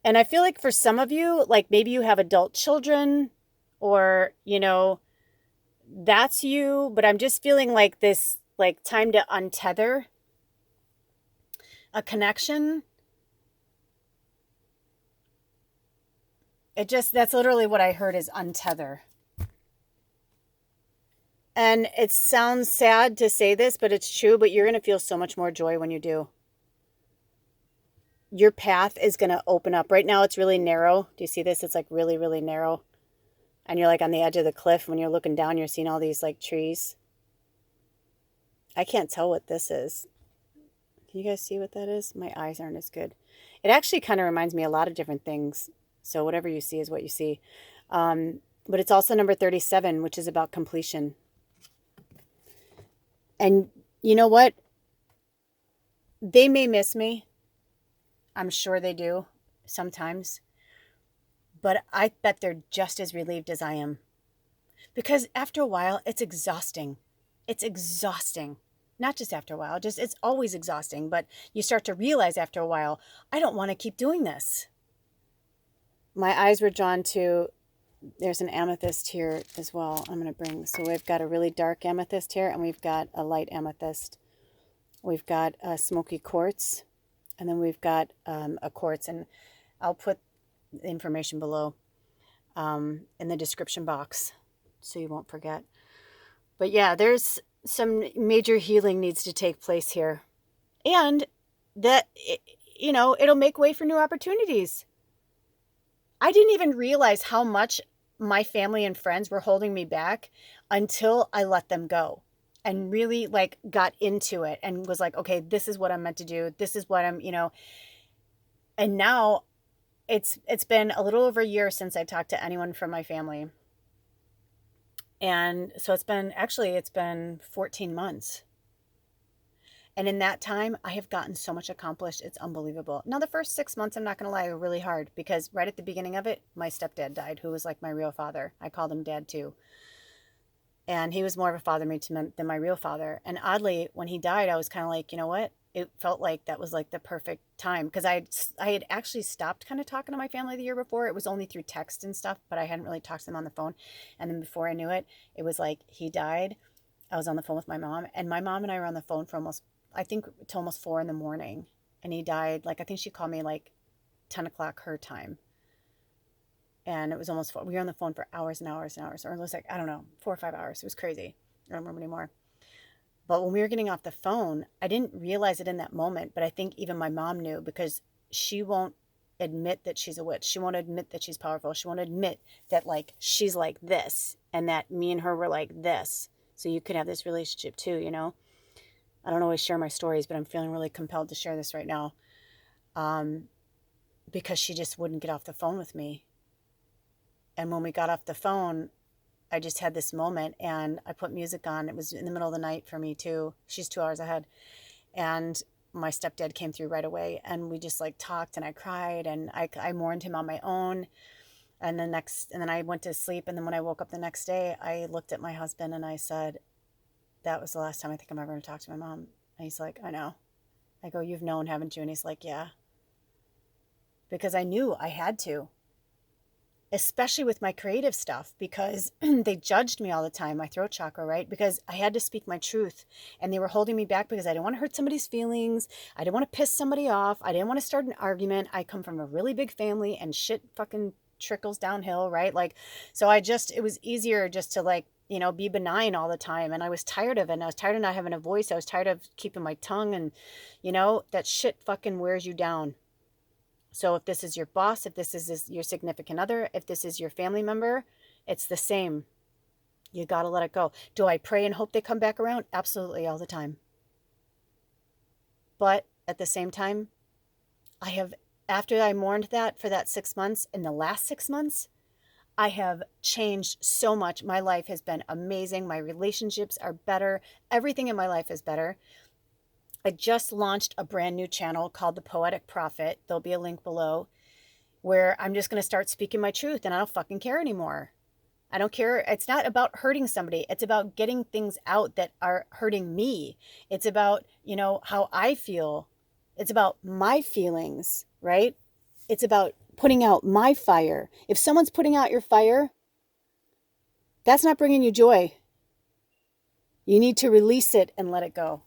And I feel like for some of you, like maybe you have adult children or, you know, that's you, but I'm just feeling like this, like time to untether a connection. That's literally what I heard is untether. And it sounds sad to say this, but it's true, but you're going to feel so much more joy when you do. Your path is going to open up. Right now it's really narrow. Do you see this? It's like really, really narrow. And you're like on the edge of the cliff. When you're looking down, you're seeing all these like trees. I can't tell what this is. Can you guys see what that is? My eyes aren't as good. It actually kind of reminds me a lot of different things. So whatever you see is what you see. But it's also number 37, which is about completion. And you know what? They may miss me. I'm sure they do sometimes. But I bet they're just as relieved as I am. Because after a while, it's exhausting. It's exhausting. Not just after a while, just it's always exhausting. But you start to realize after a while, I don't want to keep doing this. My eyes were drawn to, there's an amethyst here as well. I'm going to bring, so we've got a really dark amethyst here, and we've got a light amethyst. We've got a smoky quartz, and then we've got a quartz, and I'll put the information below in the description box so you won't forget. But yeah, there's some major healing needs to take place here. And that, you know, it'll make way for new opportunities. I didn't even realize how much my family and friends were holding me back until I let them go and really like got into it and was like, okay, this is what I'm meant to do. This is what I'm, you know, and now it's been a little over a year since I talked to anyone from my family. And so it's been 14 months. And in that time, I have gotten so much accomplished. It's unbelievable. Now, the first 6 months, I'm not going to lie, were really hard because right at the beginning of it, my stepdad died, who was like my real father. I called him dad too. And he was more of a father to me than my real father. And oddly, when he died, I was kind of like, you know what? It felt like that was like the perfect time because I had actually stopped kind of talking to my family the year before. It was only through text and stuff, but I hadn't really talked to them on the phone. And then before I knew it, it was like he died. I was on the phone with my mom, and my mom and I were on the phone for almost 4 a.m. And he died, like, I think she called me like 10 o'clock her time. And it was almost 4. We were on the phone for hours and hours and hours, or it was like, I don't know, 4 or 5 hours. It was crazy. I don't remember anymore. But when we were getting off the phone, I didn't realize it in that moment, but I think even my mom knew because she won't admit that she's a witch. She won't admit that she's powerful. She won't admit that like she's like this and that me and her were like this. So you could have this relationship too, you know? I don't always share my stories, but I'm feeling really compelled to share this right now because she just wouldn't get off the phone with me. And when we got off the phone, I just had this moment and I put music on. It was in the middle of the night for me too. She's 2 hours ahead. And my stepdad came through right away and we just like talked and I cried and I mourned him on my own. And then I went to sleep. And then when I woke up the next day, I looked at my husband and I said, that was the last time I think I'm ever going to talk to my mom. And he's like, I know. I go, you've known, haven't you? And he's like, yeah. Because I knew I had to. Especially with my creative stuff because they judged me all the time, my throat chakra, right? Because I had to speak my truth and they were holding me back because I didn't want to hurt somebody's feelings. I didn't want to piss somebody off. I didn't want to start an argument. I come from a really big family and shit fucking trickles downhill, right? Like, so it was easier just to like, you know, be benign all the time. And I was tired of it. And I was tired of not having a voice. I was tired of keeping my tongue and, you know, that shit fucking wears you down. So if this is your boss, if this is your significant other, if this is your family member, it's the same. You got to let it go. Do I pray and hope they come back around? Absolutely, all the time. But at the same time, after I mourned that for that 6 months, in the last 6 months, I have changed so much. My life has been amazing. My relationships are better. Everything in my life is better. I just launched a brand new channel called the Poetic Prophet. There'll be a link below where I'm just going to start speaking my truth and I don't fucking care anymore. I don't care. It's not about hurting somebody. It's about getting things out that are hurting me. It's about, how I feel. It's about my feelings, right? It's about putting out my fire. If someone's putting out your fire, that's not bringing you joy. You need to release it and let it go.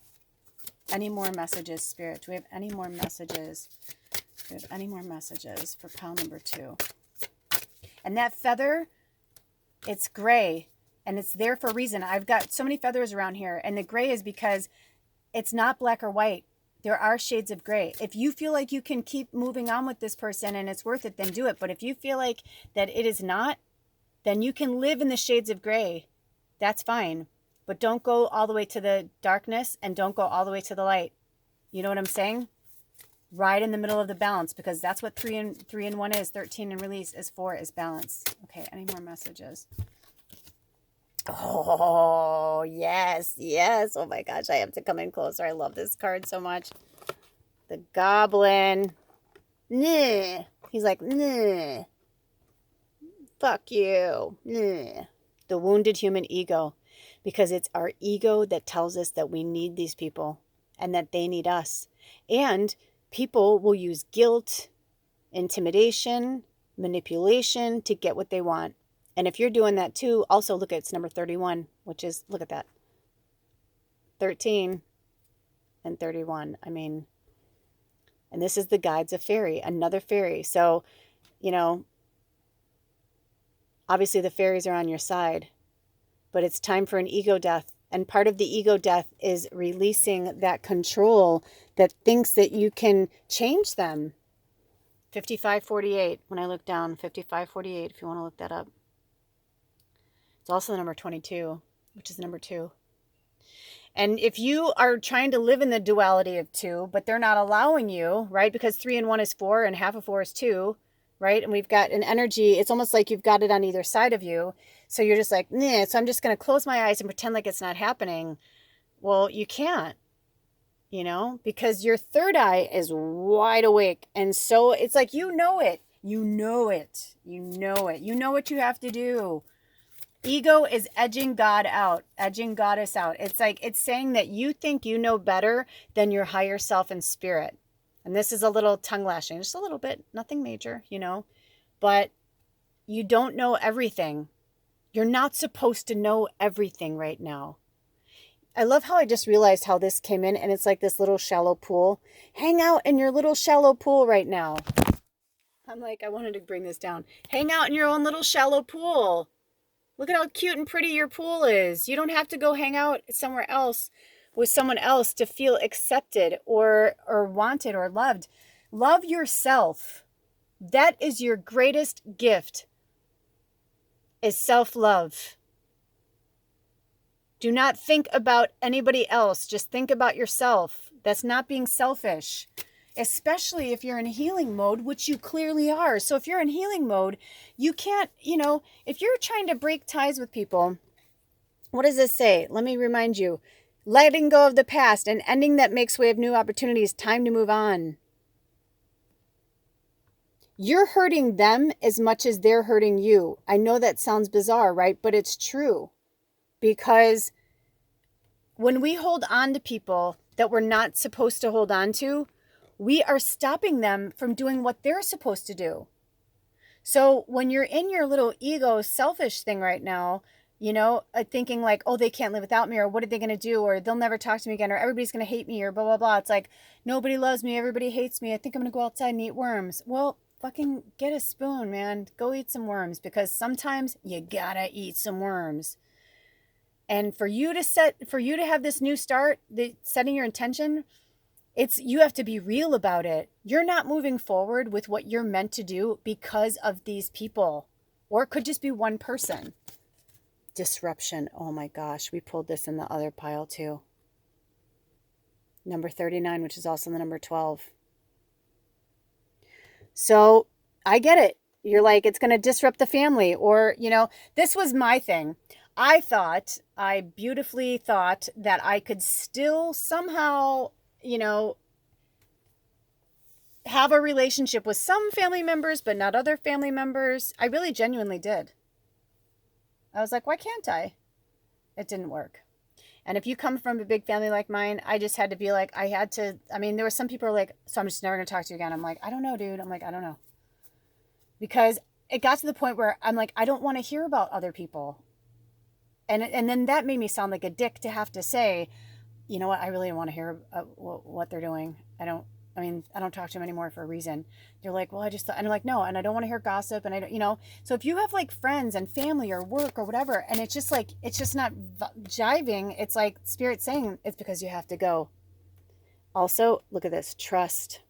Any more messages, Spirit? Do we have any more messages? Do we have any more messages for pile number 2? And that feather, it's gray, and it's there for a reason. I've got so many feathers around here, and the gray is because it's not black or white. There are shades of gray. If you feel like you can keep moving on with this person and it's worth it, then do it. But if you feel like that it is not, then you can live in the shades of gray. That's fine. But don't go all the way to the darkness and don't go all the way to the light. You know what I'm saying? Right in the middle of the balance, because that's what 3 and 1 is. 13 and release is 4 is balance. Okay, any more messages? Oh, yes, yes. Oh my gosh, I have to come in closer. I love this card so much. The Goblin. Nah. He's like, nah. Fuck you. Nah. The wounded human ego. Because it's our ego that tells us that we need these people and that they need us. And people will use guilt, intimidation, manipulation to get what they want. And if you're doing that too, also look at it's number 31, which is, look at that. 13 and 31. I mean, and this is the guides of fairy, another fairy. So, obviously the fairies are on your side, but it's time for an ego death. And part of the ego death is releasing that control that thinks that you can change them. 5548, when I look down, 5548, if you want to look that up. It's also the number 22, which is number 2. And if you are trying to live in the duality of 2, but they're not allowing you, right? Because 3 and 1 is 4 and half of 4 is 2, right? And we've got an energy, it's almost like you've got it on either side of you. So you're just like, nah, so I'm just going to close my eyes and pretend like it's not happening. Well, you can't, because your third eye is wide awake. And so it's like, you know it. You know it. You know it. You know what you have to do. Ego is edging God out, edging Goddess out. It's like, it's saying that you think you know better than your higher self and spirit. And this is a little tongue lashing, just a little bit, nothing major, but you don't know everything. You're not supposed to know everything right now. I love how I just realized how this came in, and it's like this little shallow pool. Hang out in your little shallow pool right now. I'm like, I wanted to bring this down. Hang out in your own little shallow pool. Look at how cute and pretty your pool is. You don't have to go hang out somewhere else with someone else to feel accepted or wanted or loved. Love yourself. That is your greatest gift, is self-love. Do not think about anybody else. Just think about yourself. That's not being selfish, especially if you're in healing mode, which you clearly are. So if you're in healing mode, you can't, if you're trying to break ties with people, what does this say? Let me remind you. Letting go of the past and ending that makes way of new opportunities. Time to move on. You're hurting them as much as they're hurting you. I know that sounds bizarre, right? But it's true. Because when we hold on to people that we're not supposed to hold on to, we are stopping them from doing what they're supposed to do. So when you're in your little ego selfish thing right now, thinking like, oh, they can't live without me, or what are they going to do, or they'll never talk to me again, or everybody's going to hate me, or blah, blah, blah. It's like, nobody loves me, everybody hates me, I think I'm going to go outside and eat worms. Well, fucking get a spoon, man. Go eat some worms, because sometimes you gotta eat some worms. And for you to have this new start, setting your intention, you have to be real about it. You're not moving forward with what you're meant to do because of these people, or it could just be one person. Disruption. Oh my gosh. We pulled this in the other pile too. Number 39, which is also the number 12. So I get it. You're like, it's going to disrupt the family, or, this was my thing. I beautifully thought that I could still somehow you know, have a relationship with some family members, but not other family members. I really genuinely did. I was like, why can't I? It didn't work. And if you come from a big family like mine, I just had to be like, there were some people who were like, so I'm just never going to talk to you again. I'm like, I don't know, dude. I'm like, I don't know. Because it got to the point where I'm like, I don't want to hear about other people. And then that made me sound like a dick to have to say, you know what, I really don't want to hear what they're doing. I don't talk to them anymore for a reason. They're like, well, and I'm like, no, and I don't want to hear gossip. And I don't, so if you have like friends and family or work or whatever, and it's just not jiving, it's like Spirit saying it's because you have to go. Also, look at this, trust.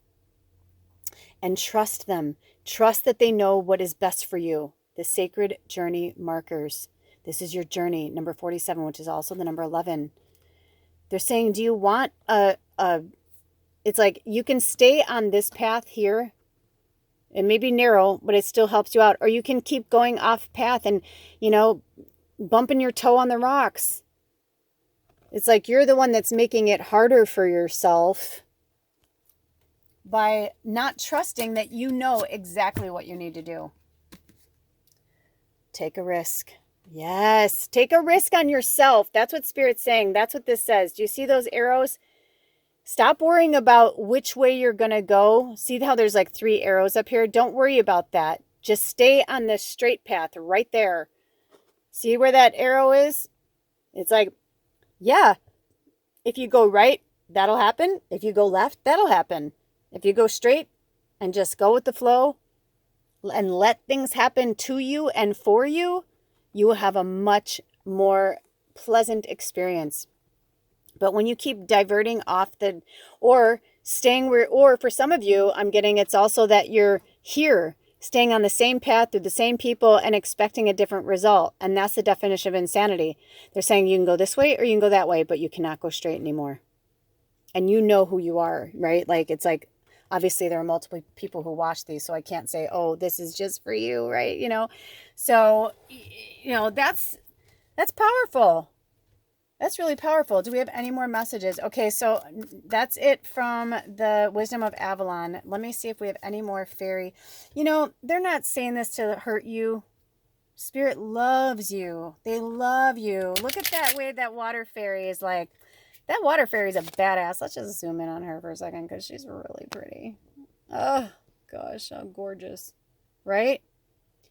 And trust them. Trust that they know what is best for you. The sacred journey markers. This is your journey, number 47, which is also the number 11. They're saying, do you want it's like you can stay on this path here. It may be narrow, but it still helps you out. Or you can keep going off path and, bumping your toe on the rocks. It's like you're the one that's making it harder for yourself by not trusting that you know exactly what you need to do. Take a risk. Yes, take a risk on yourself. That's what Spirit's saying. That's what this says. Do you see those arrows? Stop worrying about which way you're going to go. See how there's like 3 arrows up here? Don't worry about that. Just stay on this straight path right there. See where that arrow is? It's like, yeah, if you go right, that'll happen. If you go left, that'll happen. If you go straight and just go with the flow and let things happen to you and for you, you will have a much more pleasant experience. But when you keep diverting off or for some of you, I'm getting it's also that you're here, staying on the same path with the same people and expecting a different result. And that's the definition of insanity. They're saying you can go this way or you can go that way, but you cannot go straight anymore. And you know who you are, right? Like, it's like, obviously there are multiple people who watch these, so I can't say, oh, this is just for you, right? So, that's powerful. That's really powerful. Do we have any more messages? Okay, so that's it from the Wisdom of Avalon. Let me see if we have any more fairy. They're not saying this to hurt you. Spirit loves you. They love you. Look at that way that water fairy is like. That water fairy is a badass. Let's just zoom in on her for a second because she's really pretty. Oh, gosh, how gorgeous. Right?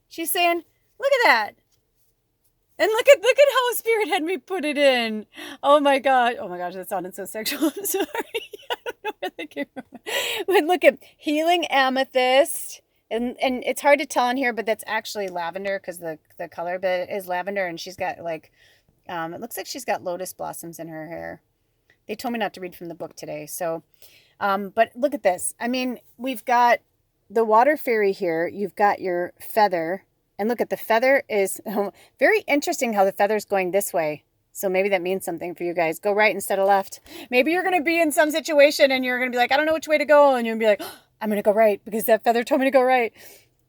She's saying, look at that. And look at how Spirit had me put it in. Oh my gosh, that sounded so sexual. I'm sorry. I don't know where that came from. But look at healing amethyst. And it's hard to tell in here, but that's actually lavender because the color of it is lavender. And she's got like, it looks like she's got lotus blossoms in her hair. They told me not to read from the book today. So, but look at this. We've got the water fairy here. You've got your feather. And look at the feather is very interesting how the feather's going this way. So maybe that means something for you guys. Go right instead of left. Maybe you're going to be in some situation and you're going to be like, I don't know which way to go. And you're going to be like, oh, I'm going to go right because that feather told me to go right.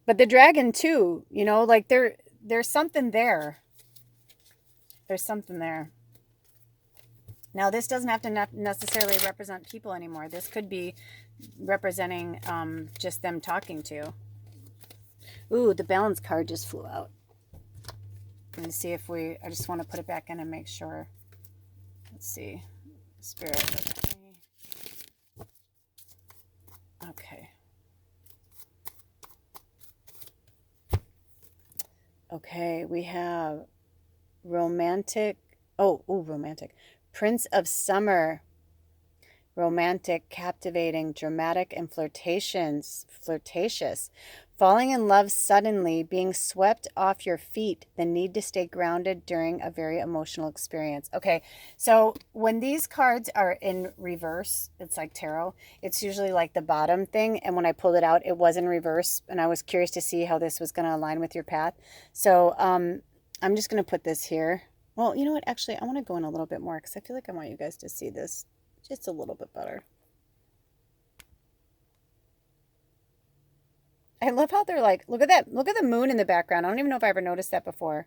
But the dragon too, like there's something there. There's something there. Now, this doesn't have to necessarily represent people anymore. This could be representing just them talking to you. Ooh, the balance card just flew out. Let me see if I just want to put it back in and make sure. Let's see. Spirit. Okay. Okay, we have romantic. Romantic. Prince of Summer. Romantic, captivating, dramatic, and flirtatious. Falling in love suddenly, being swept off your feet, the need to stay grounded during a very emotional experience. Okay, so when these cards are in reverse, it's like tarot, it's usually like the bottom thing. And when I pulled it out, it was in reverse. And I was curious to see how this was going to align with your path. So I'm just going to put this here. Well, you know what? Actually, I want to go in a little bit more because I feel like I want you guys to see this just a little bit better. I love how they're like, look at that. Look at the moon in the background. I don't even know if I ever noticed that before.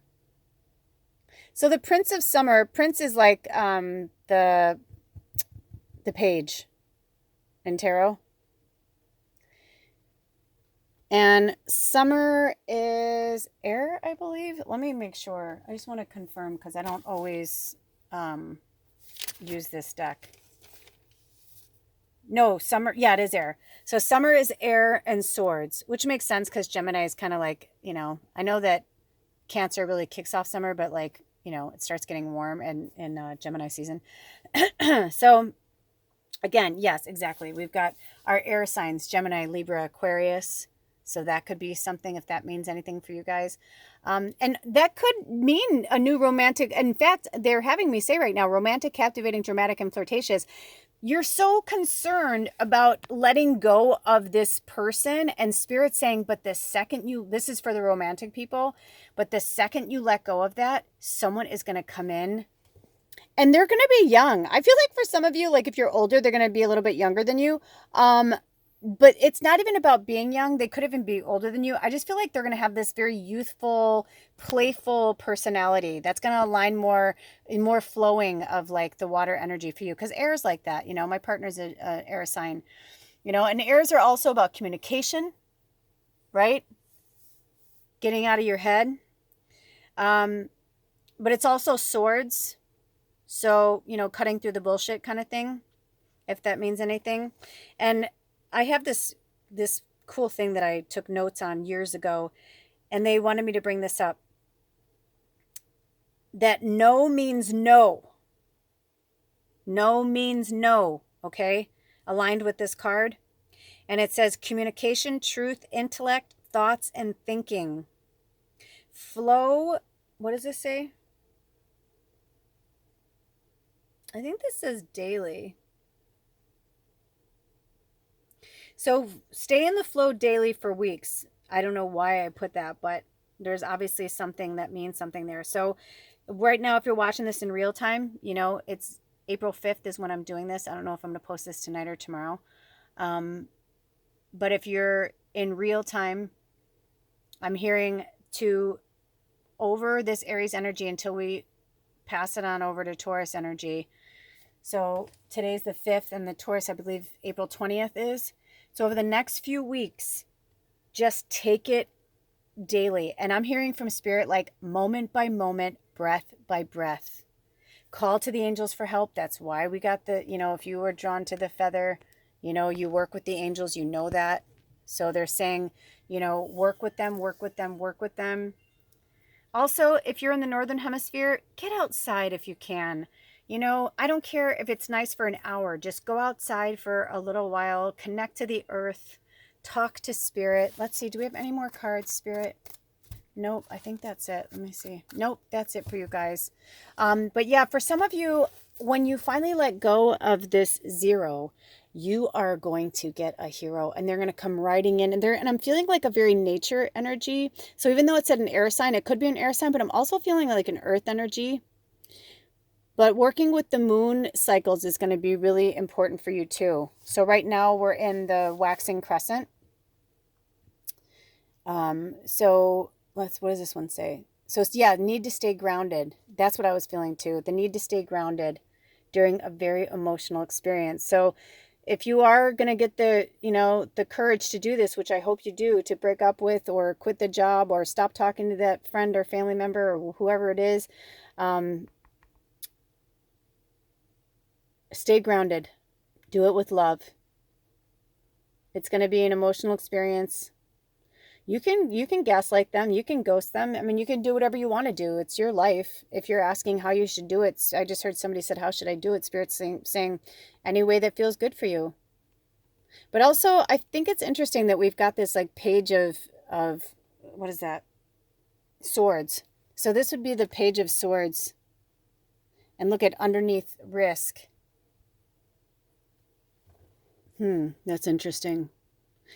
So the Prince of Summer, Prince is like the page. in tarot. And summer is air, I believe. Let me make sure. I just want to confirm because I don't always use this deck. No, summer. Yeah, it is air. So summer is air and swords, which makes sense because Gemini is kind of like, you know, I know that Cancer really kicks off summer, but like, you know, it starts getting warm in Gemini season. So again, yes, exactly. We've got our air signs, Gemini, Libra, Aquarius. So that could be something if that means anything for you guys. And that could mean a new romantic. In fact, they're having me say right now, romantic, captivating, dramatic, and flirtatious. You're so concerned about letting go of this person, and Spirit's saying, but the second you, this is for the romantic people, but the second you let go of that, someone is going to come in and they're going to be young. I feel like for some of you, like if you're older, they're going to be a little bit younger than you. But it's not even about being young. They could even be older than you. I just feel like they're going to have this very youthful, playful personality that's going to align more flowing of like the water energy for you. Because air is like that. You know, my partner's an air sign. You know, and airs are also about communication, right? Getting out of your head. But it's also swords. So, you know, cutting through the bullshit kind of thing, if that means anything. And I have this cool thing that I took notes on years ago, and they wanted me to bring this up. That no means no. No means no, okay? Aligned with this card. And it says communication, truth, intellect, thoughts, and thinking. Flow, what does this say? I think this says daily. So stay in the flow daily for weeks. I don't know why I put that, but there's obviously something that means something there. So right now, if you're watching this in real time, you know, it's April 5th is when I'm doing this. I don't know if I'm going to post this tonight or tomorrow. But if you're in real time, I'm hearing to over this Aries energy until we pass it on over to Taurus energy. So today's the 5th and the Taurus, I believe April 20th is. So over the next few weeks, just take it daily. And I'm hearing from Spirit like moment by moment, breath by breath. Call to the angels for help. That's why we got the, you know, if you were drawn to the feather, you know, you work with the angels, you know that. So they're saying, you know, work with them, work with them, work with them. Also, if you're in the Northern Hemisphere, get outside if you can. You know, I don't care if it's nice for an hour. Just go outside for a little while, connect to the earth, talk to Spirit. Let's see, do we have any more cards, Spirit? Nope, I think that's it. Let me see. Nope, that's it for you guys. But yeah, for some of you, when you finally let go of this zero, you are going to get a hero and they're going to come riding in and I'm feeling like a very nature energy. So even though it said an air sign, it could be an air sign, but I'm also feeling like an earth energy. But working with the moon cycles is going to be really important for you too. So right now we're in the waxing crescent. So what does this one say? So yeah, need to stay grounded. That's what I was feeling too. The need to stay grounded during a very emotional experience. So if you are going to get the, you know, the courage to do this, which I hope you do, to break up with or quit the job or stop talking to that friend or family member or whoever it is, stay grounded. Do it with love. It's going to be an emotional experience. You can gaslight them. You can ghost them. I mean, you can do whatever you want to do. It's your life. If you're asking how you should do it, I just heard somebody said, how should I do it? Spirit's saying any way that feels good for you. But also, I think it's interesting that we've got this like page of what is that? Swords. So this would be the page of swords. And look at underneath risk. That's interesting.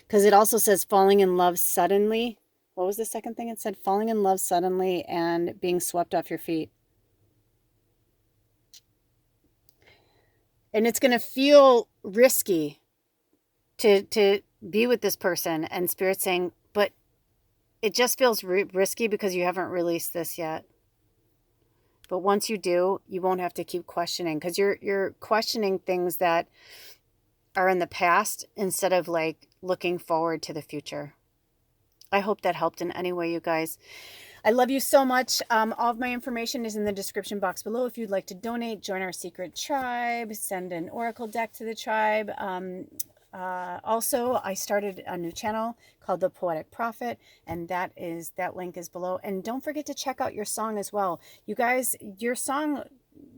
Because it also says falling in love suddenly. What was the second thing it said? Falling in love suddenly and being swept off your feet. And it's going to feel risky to be with this person. And Spirit's saying, but it just feels risky because you haven't released this yet. But once you do, you won't have to keep questioning. Because you're questioning things that are in the past instead of like looking forward to the future. I hope that helped in any way, you guys. I love you so much. All of my information is in the description box below. If you'd like to donate, join our secret tribe, send an oracle deck to the tribe. Also, I started a new channel called the Poetic Prophet, and that link is below. And don't forget to check out your song as well. You guys, your song,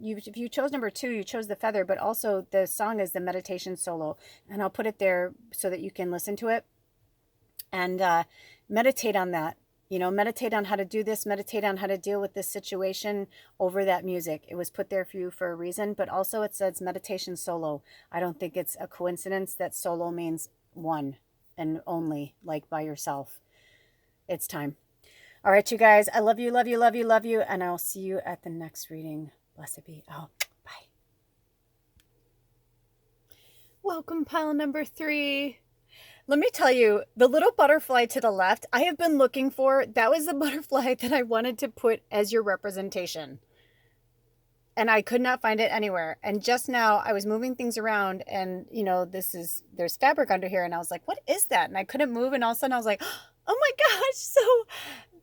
if you chose number 2, you chose the feather, but also the song is the meditation solo. And I'll put it there so that you can listen to it and meditate on that. You know, meditate on how to do this, meditate on how to deal with this situation over that music. It was put there for you for a reason, but also it says meditation solo. I don't think it's a coincidence that solo means one and only, like by yourself. It's time. All right, you guys, I love you, love you, love you, love you, and I'll see you at the next reading. Blessed be. Oh, bye. Welcome, pile number 3. Let me tell you, the little butterfly to the left, I have been looking for. That was the butterfly that I wanted to put as your representation. And I could not find it anywhere. And just now I was moving things around and, you know, there's fabric under here. And I was like, what is that? And I couldn't move. And all of a sudden I was like, oh my gosh. So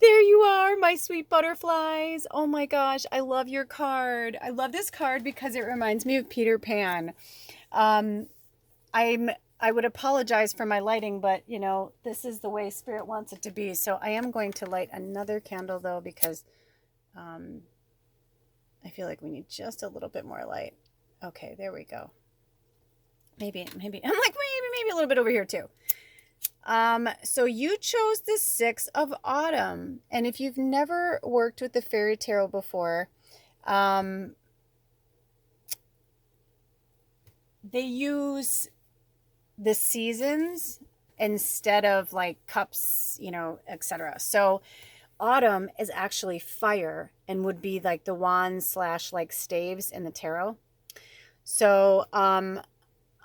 there you are, my sweet butterflies. Oh my gosh. I love your card. I love this card because it reminds me of Peter Pan. I would apologize for my lighting, but, you know, this is the way Spirit wants it to be. So I am going to light another candle, though, because I feel like we need just a little bit more light. Okay, there we go. Maybe. I'm like, maybe a little bit over here, too. So you chose the 6 of Autumn. And if you've never worked with the Fairy Tarot before, they use the seasons instead of like cups, you know, etc. So autumn is actually fire and would be like the wands / like staves in the tarot. So I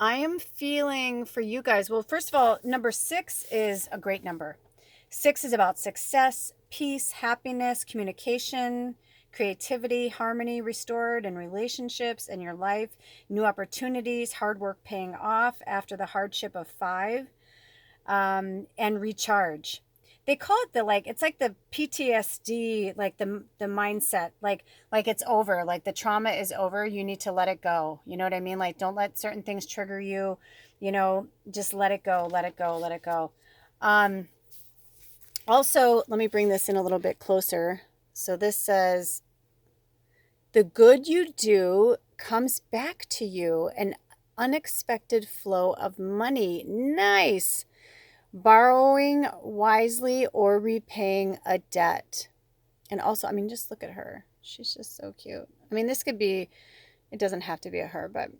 am feeling for you guys, well, first of all, number 6 is a great number. 6 is about success, peace, happiness, communication, creativity, harmony restored in relationships in your life, new opportunities, hard work paying off after the hardship of 5, and recharge. They call it it's like the PTSD, like the mindset, like it's over, like the trauma is over. You need to let it go. You know what I mean? Like, don't let certain things trigger you, you know, just let it go, let it go, let it go. Also, let me bring this in a little bit closer. So this says, the good you do comes back to you, an unexpected flow of money. Nice. Borrowing wisely or repaying a debt. And also, I mean, just look at her. She's just so cute. I mean, this could be, it doesn't have to be a her, but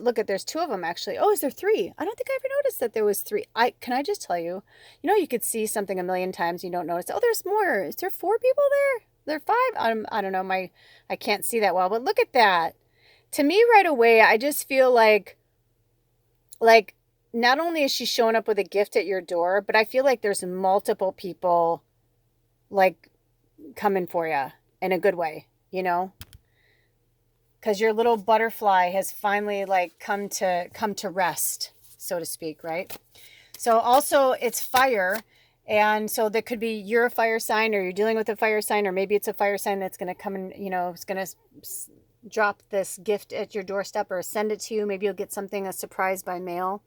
look at, there's 2 of them actually. Oh, is there 3? I don't think I ever noticed that there was 3. Can I just tell you, you know, you could see something a million times, you don't notice. Oh, there's more. Is there 4 people there? There are 5? I don't know. I can't see that well, but look at that. To me right away, I just feel like not only is she showing up with a gift at your door, but I feel like there's multiple people like coming for you in a good way, you know? Because your little butterfly has finally like come to rest, so to speak, right? So also it's fire. And so that could be you're a fire sign, or you're dealing with a fire sign, or maybe it's a fire sign that's going to come and, you know, it's going to drop this gift at your doorstep or send it to you. Maybe you'll get something, a surprise by mail.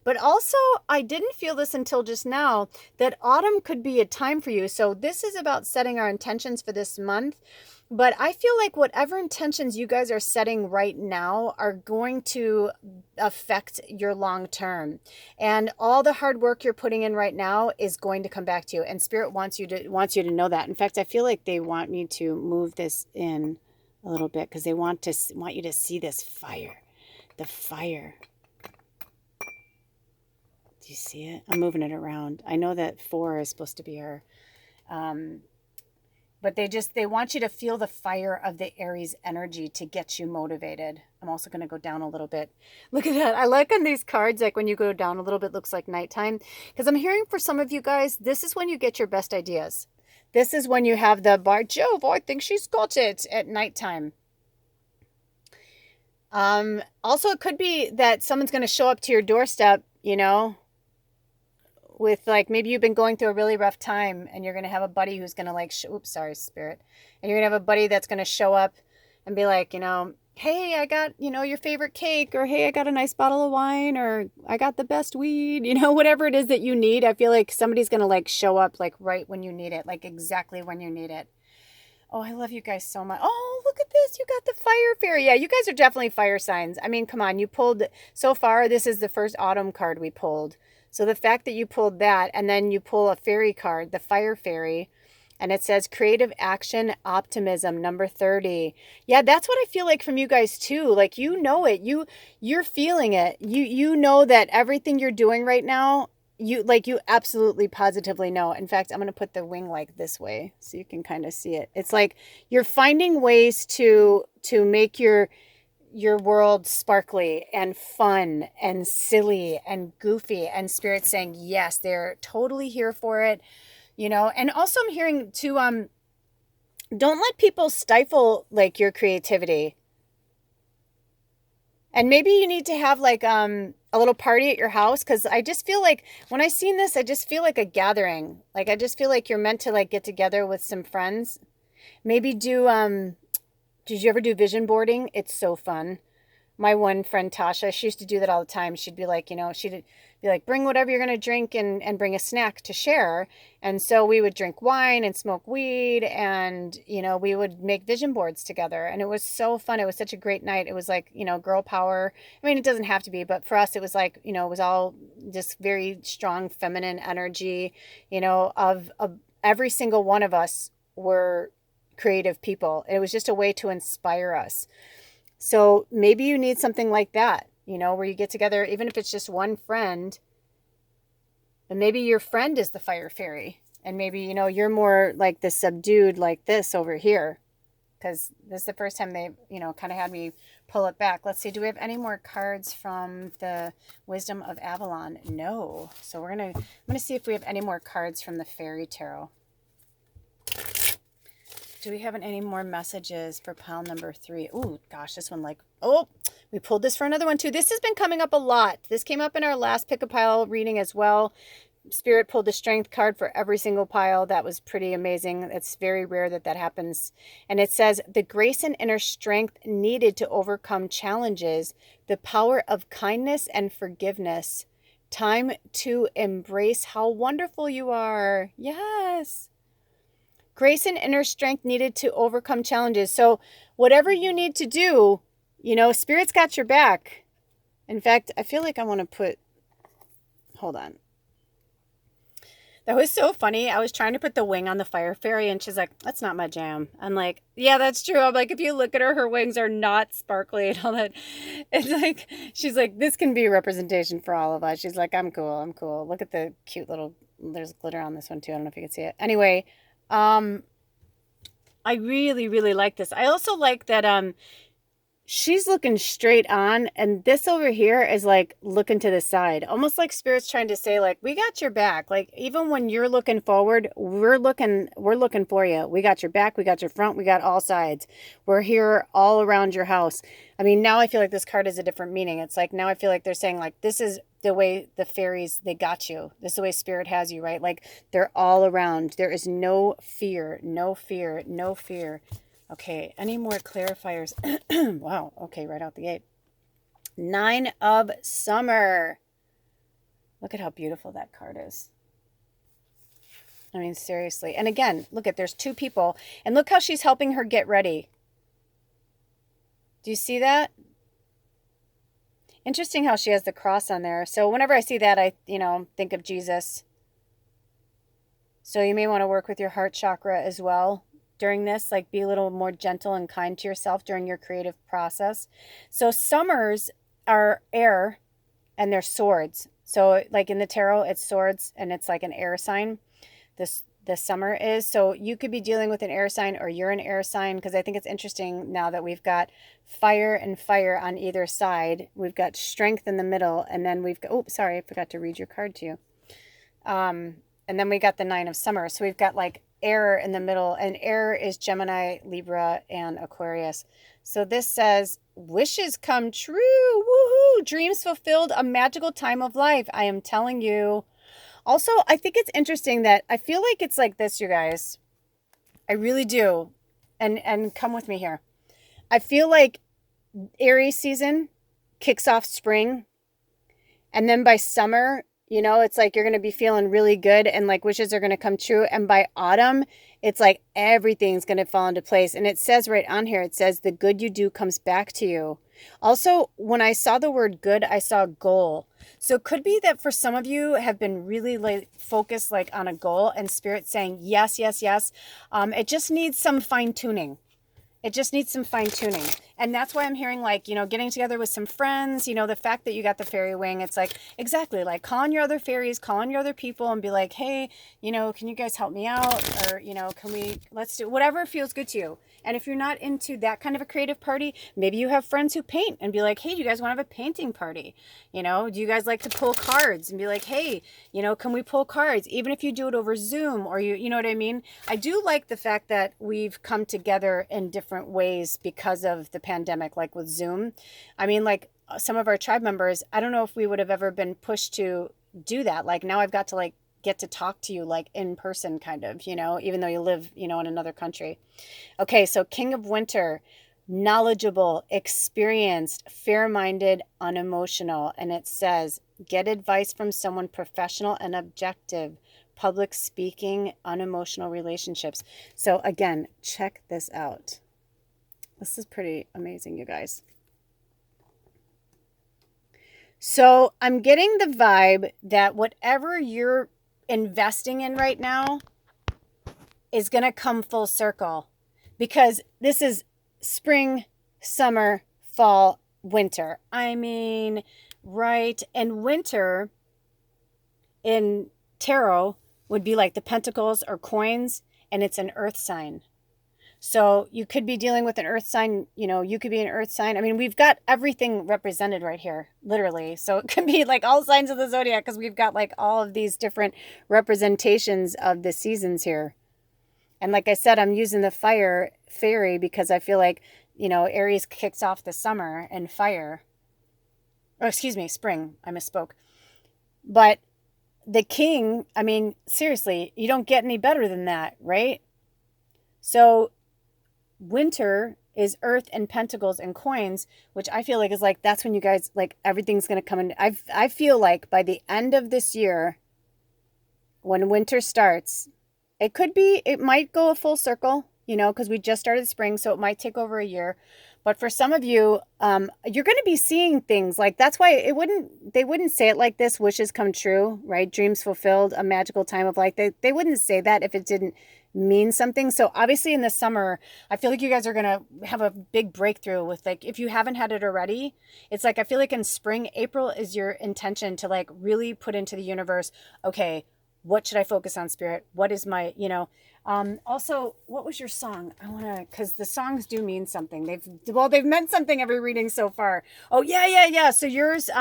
But also, I didn't feel this until just now, that autumn could be a time for you. So this is about setting our intentions for this month. But I feel like whatever intentions you guys are setting right now are going to affect your long term. And all the hard work you're putting in right now is going to come back to you. And Spirit wants you to know that. In fact, I feel like they want me to move this in a little bit because they want you to see this fire. The fire. Do you see it? I'm moving it around. I know that 4 is supposed to be her. But they want you to feel the fire of the Aries energy to get you motivated. I'm also going to go down a little bit. Look at that. I like on these cards, like when you go down a little bit, looks like nighttime. Because I'm hearing for some of you guys, this is when you get your best ideas. This is when you have the bar, Jove, I think she's got it at nighttime. Also, it could be that someone's going to show up to your doorstep, you know, with like maybe you've been going through a really rough time and you're going to have a buddy who's going to like, oops, sorry, spirit. And you're going to have a buddy that's going to show up and be like, you know, hey, I got, you know, your favorite cake, or hey, I got a nice bottle of wine, or I got the best weed, you know, whatever it is that you need. I feel like somebody's going to like show up like right when you need it, like exactly when you need it. Oh, I love you guys so much. Oh, look at this. You got the fire fairy. Yeah, you guys are definitely fire signs. I mean, come on. You pulled, so far, this is the first autumn card we pulled. So the fact that you pulled that, and then you pull a fairy card, the fire fairy, and it says creative action, optimism, number 30. Yeah, that's what I feel like from you guys too. Like, you know it. You're feeling it. You know that everything you're doing right now, you absolutely positively know. In fact, I'm going to put the wing like this way so you can kind of see it. It's like you're finding ways to make your world sparkly and fun and silly and goofy, and spirit saying yes, they're totally here for it, you know. And also I'm hearing to don't let people stifle like your creativity. And maybe you need to have like a little party at your house, because I just feel like when I seen this, I just feel like a gathering. Like I just feel like you're meant to like get together with some friends. Maybe do did you ever do vision boarding? It's so fun. My one friend Tasha, she used to do that all the time. She'd be like, you know, she'd be like, bring whatever you're going to drink and bring a snack to share. And so we would drink wine and smoke weed, and, you know, we would make vision boards together. And it was so fun. It was such a great night. It was like, you know, girl power. I mean, it doesn't have to be, but for us, it was like, you know, it was all just very strong feminine energy, you know, of every single one of us were creative people. It was just a way to inspire us. So maybe you need something like that, you know, where you get together, even if it's just one friend, and maybe your friend is the fire fairy, and maybe, you know, you're more like the subdued like this over here, because this is the first time they, you know, kind of had me pull it back. Let's see, do we have any more cards from the Wisdom of Avalon? No. So I'm going to see if we have any more cards from the Fairy Tarot. Do we have any more messages for pile number 3? Oh, gosh, this one like, oh, we pulled this for another one too. This has been coming up a lot. This came up in our last pick a pile reading as well. Spirit pulled the strength card for every single pile. That was pretty amazing. It's very rare that that happens. And it says, the grace and inner strength needed to overcome challenges, the power of kindness and forgiveness. Time to embrace how wonderful you are. Yes. Grace and inner strength needed to overcome challenges. So whatever you need to do, you know, Spirit's got your back. In fact, I feel like I want to put, hold on. That was so funny. I was trying to put the wing on the fire fairy, and she's like, that's not my jam. I'm like, yeah, that's true. I'm like, if you look at her, her wings are not sparkly and all that. It's like, she's like, this can be a representation for all of us. She's like, I'm cool. I'm cool. Look at the cute little, there's glitter on this one too. I don't know if you can see it. Anyway, I really, really like this. I also like that she's looking straight on, and this over here is like looking to the side, almost like Spirit's trying to say like, we got your back. Like even when you're looking forward, we're looking for you. We got your back, we got your front, we got all sides. We're here all around your house. I mean, now I feel like this card has a different meaning. It's like, now I feel like they're saying like, this is the way the fairies, they got you. This is the way Spirit has you, right? Like they're all around. There is no fear, no fear, no fear. Okay, any more clarifiers? Wow, okay, right out the gate. 9 of Summer. Look at how beautiful that card is. I mean, seriously. And again, look at, there's 2 people, and look how she's helping her get ready. Do you see that? Interesting how she has the cross on there. So whenever I see that, I, you know, think of Jesus. So you may want to work with your heart chakra as well during this, like be a little more gentle and kind to yourself during your creative process. So summers are air, and they're swords. So like in the tarot, it's swords, and it's like an air sign. The summer is. So you could be dealing with an air sign, or you're an air sign, because I think it's interesting now that we've got fire and fire on either side. We've got strength in the middle, and then we've got, oh, sorry, I forgot to read your card to you. And then we got the 9 of Summer. So we've got like air in the middle, and air is Gemini, Libra, and Aquarius. So this says, wishes come true. Woohoo! Dreams fulfilled, a magical time of life. I am telling you. Also, I think it's interesting that I feel like it's like this, you guys. I really do. And come with me here. I feel like Aries season kicks off spring, and then by summer, you know, it's like you're going to be feeling really good and like wishes are going to come true. And by autumn, it's like everything's going to fall into place. And it says right on here, it says the good you do comes back to you. Also, when I saw the word good, I saw goal. So it could be that for some of you have been really like focused like on a goal, and Spirit saying, yes, yes, yes. It just needs some fine tuning. It just needs some fine tuning. And that's why I'm hearing like, you know, getting together with some friends, you know, the fact that you got the fairy wing, it's like, exactly, like call on your other fairies, call on your other people and be like, hey, you know, can you guys help me out? Or, you know, let's do whatever feels good to you. And if you're not into that kind of a creative party, maybe you have friends who paint and be like, hey, do you guys want to have a painting party? You know, do you guys like to pull cards and be like, hey, you know, can we pull cards? Even if you do it over Zoom or you know what I mean? I do like the fact that we've come together in different ways because of the pandemic, like with Zoom. I mean, like some of our tribe members, I don't know if we would have ever been pushed to do that. Like now I've got to like get to talk to you like in person kind of, you know, even though you live, you know, in another country. Okay, so King of Winter, knowledgeable, experienced, fair-minded, unemotional. And it says, get advice from someone professional and objective, public speaking, unemotional relationships. So again, check this out. This is pretty amazing, you guys. So I'm getting the vibe that whatever you're investing in right now is going to come full circle, because this is spring, summer, fall, winter. I mean, right? And winter in tarot would be like the pentacles or coins, and it's an earth sign. So you could be dealing with an earth sign, you know, you could be an earth sign. I mean, we've got everything represented right here, literally. So it could be like all signs of the zodiac, because we've got like all of these different representations of the seasons here. And like I said, I'm using the fire fairy because I feel like, you know, Aries kicks off the summer and fire. Oh, excuse me, spring. I misspoke. But the king, I mean, seriously, you don't get any better than that, right? So winter is earth and pentacles and coins, which I feel like is like, that's when you guys, like everything's going to come in. I feel like by the end of this year, when winter starts, it might go a full circle, you know, because we just started spring, so it might take over a year. But for some of you, you're going to be seeing things like, that's why they wouldn't say it like this, wishes come true, right? Dreams fulfilled, a magical time of life. They wouldn't say that if it didn't mean something. So obviously in the summer, I feel like you guys are going to have a big breakthrough with, like, if you haven't had it already, it's like, I feel like in spring, April is your intention to like really put into the universe, okay, what should I focus on, Spirit? What is my, you know, also, what was your song? I want to, because the songs do mean something. They've meant something every reading so far. Oh, yeah. So yours,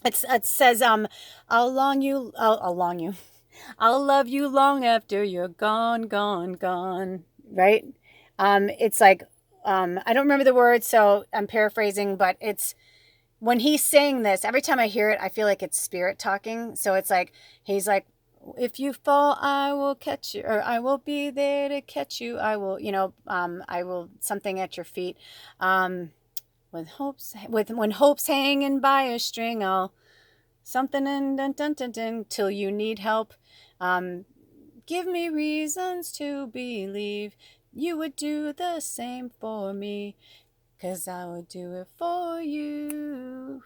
it says, I'll love you long after you're gone. Right? It's like, I don't remember the words, so I'm paraphrasing, but it's, when he's saying this, every time I hear it, I feel like it's Spirit talking. So it's like, he's like, if you fall, I will catch you, or I will be there to catch you. I will, you know, I will something at your feet. When hope's hanging by a string, I'll something and dun dun dun dun till you need help. Give me reasons to believe you would do the same for me. 'Cause I would do it for you.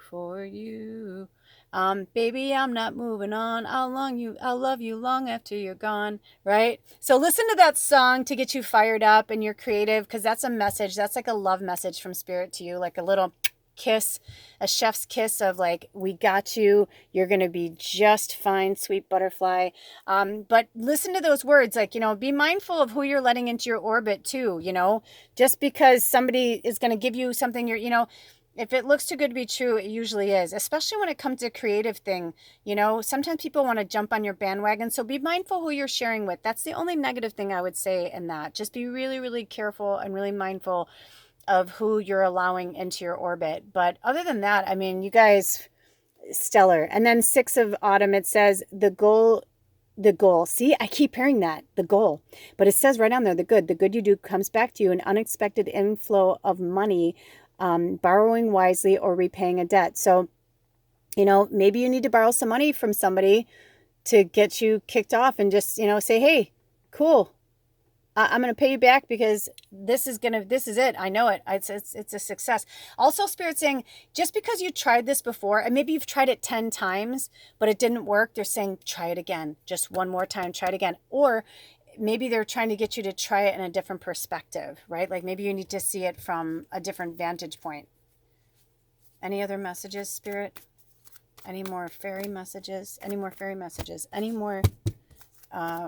Baby, I'm not moving on. I'll love you long after you're gone, right? So listen to that song to get you fired up and you're creative, because that's a message. That's like a love message from Spirit to you, like a little kiss, a chef's kiss of like, we got you, you're gonna be just fine, sweet butterfly. But listen to those words, like, you know, be mindful of who you're letting into your orbit too, you know, just because somebody is going to give you something, you know, if it looks too good to be true, it usually is, especially when it comes to creative thing. You know, sometimes people want to jump on your bandwagon, so be mindful who you're sharing with. That's the only negative thing I would say in that. Just be really, really careful and really mindful of who you're allowing into your orbit. But other than that, I mean, you guys, stellar. And then 6 of autumn, it says the goal. See, I keep hearing that, the goal. But it says right on there, the good you do comes back to you, an unexpected inflow of money, borrowing wisely or repaying a debt. So, you know, maybe you need to borrow some money from somebody to get you kicked off and just, you know, say, hey, cool, I'm going to pay you back because this is it. I know it. It's a success. Also, Spirit saying, just because you tried this before, and maybe you've tried it 10 times, but it didn't work, they're saying, try it again. Just one more time, try it again. Or maybe they're trying to get you to try it in a different perspective, right? Like maybe you need to see it from a different vantage point. Any other messages, Spirit? Any more fairy messages? Any more fairy messages? Any more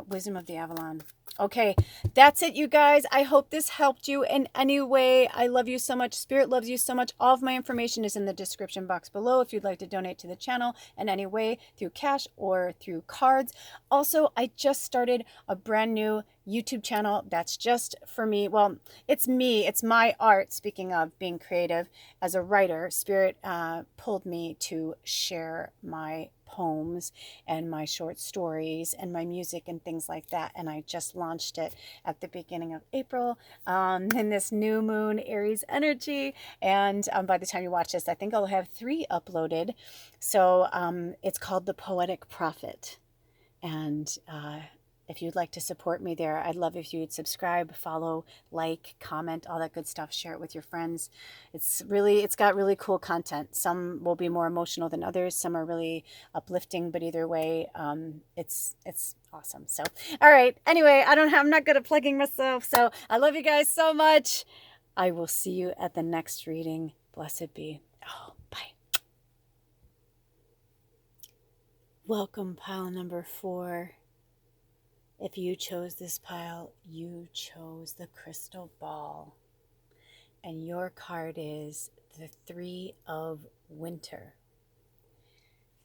wisdom of the Avalon? Okay, that's it, you guys. I hope this helped you in any way. I love you so much. Spirit loves you so much. All of my information is in the description box below if you'd like to donate to the channel in any way, through cash or through cards. Also, I just started a brand new YouTube channel that's just for me. Well, it's me. It's my art. Speaking of being creative as a writer, Spirit pulled me to share my poems and my short stories and my music and things like that. And I just launched it at the beginning of April in this new moon Aries energy. And by the time you watch this, I think I'll have 3 uploaded. So it's called the Poetic Prophet. And if you'd like to support me there, I'd love if you'd subscribe, follow, like, comment, all that good stuff. Share it with your friends. It's got really cool content. Some will be more emotional than others. Some are really uplifting, but either way, it's awesome. So, all right. Anyway, I'm not good at plugging myself. So I love you guys so much. I will see you at the next reading. Blessed be. Oh, bye. Welcome, pile number 4. If you chose this pile, you chose the crystal ball. And your card is the 3 of Winter.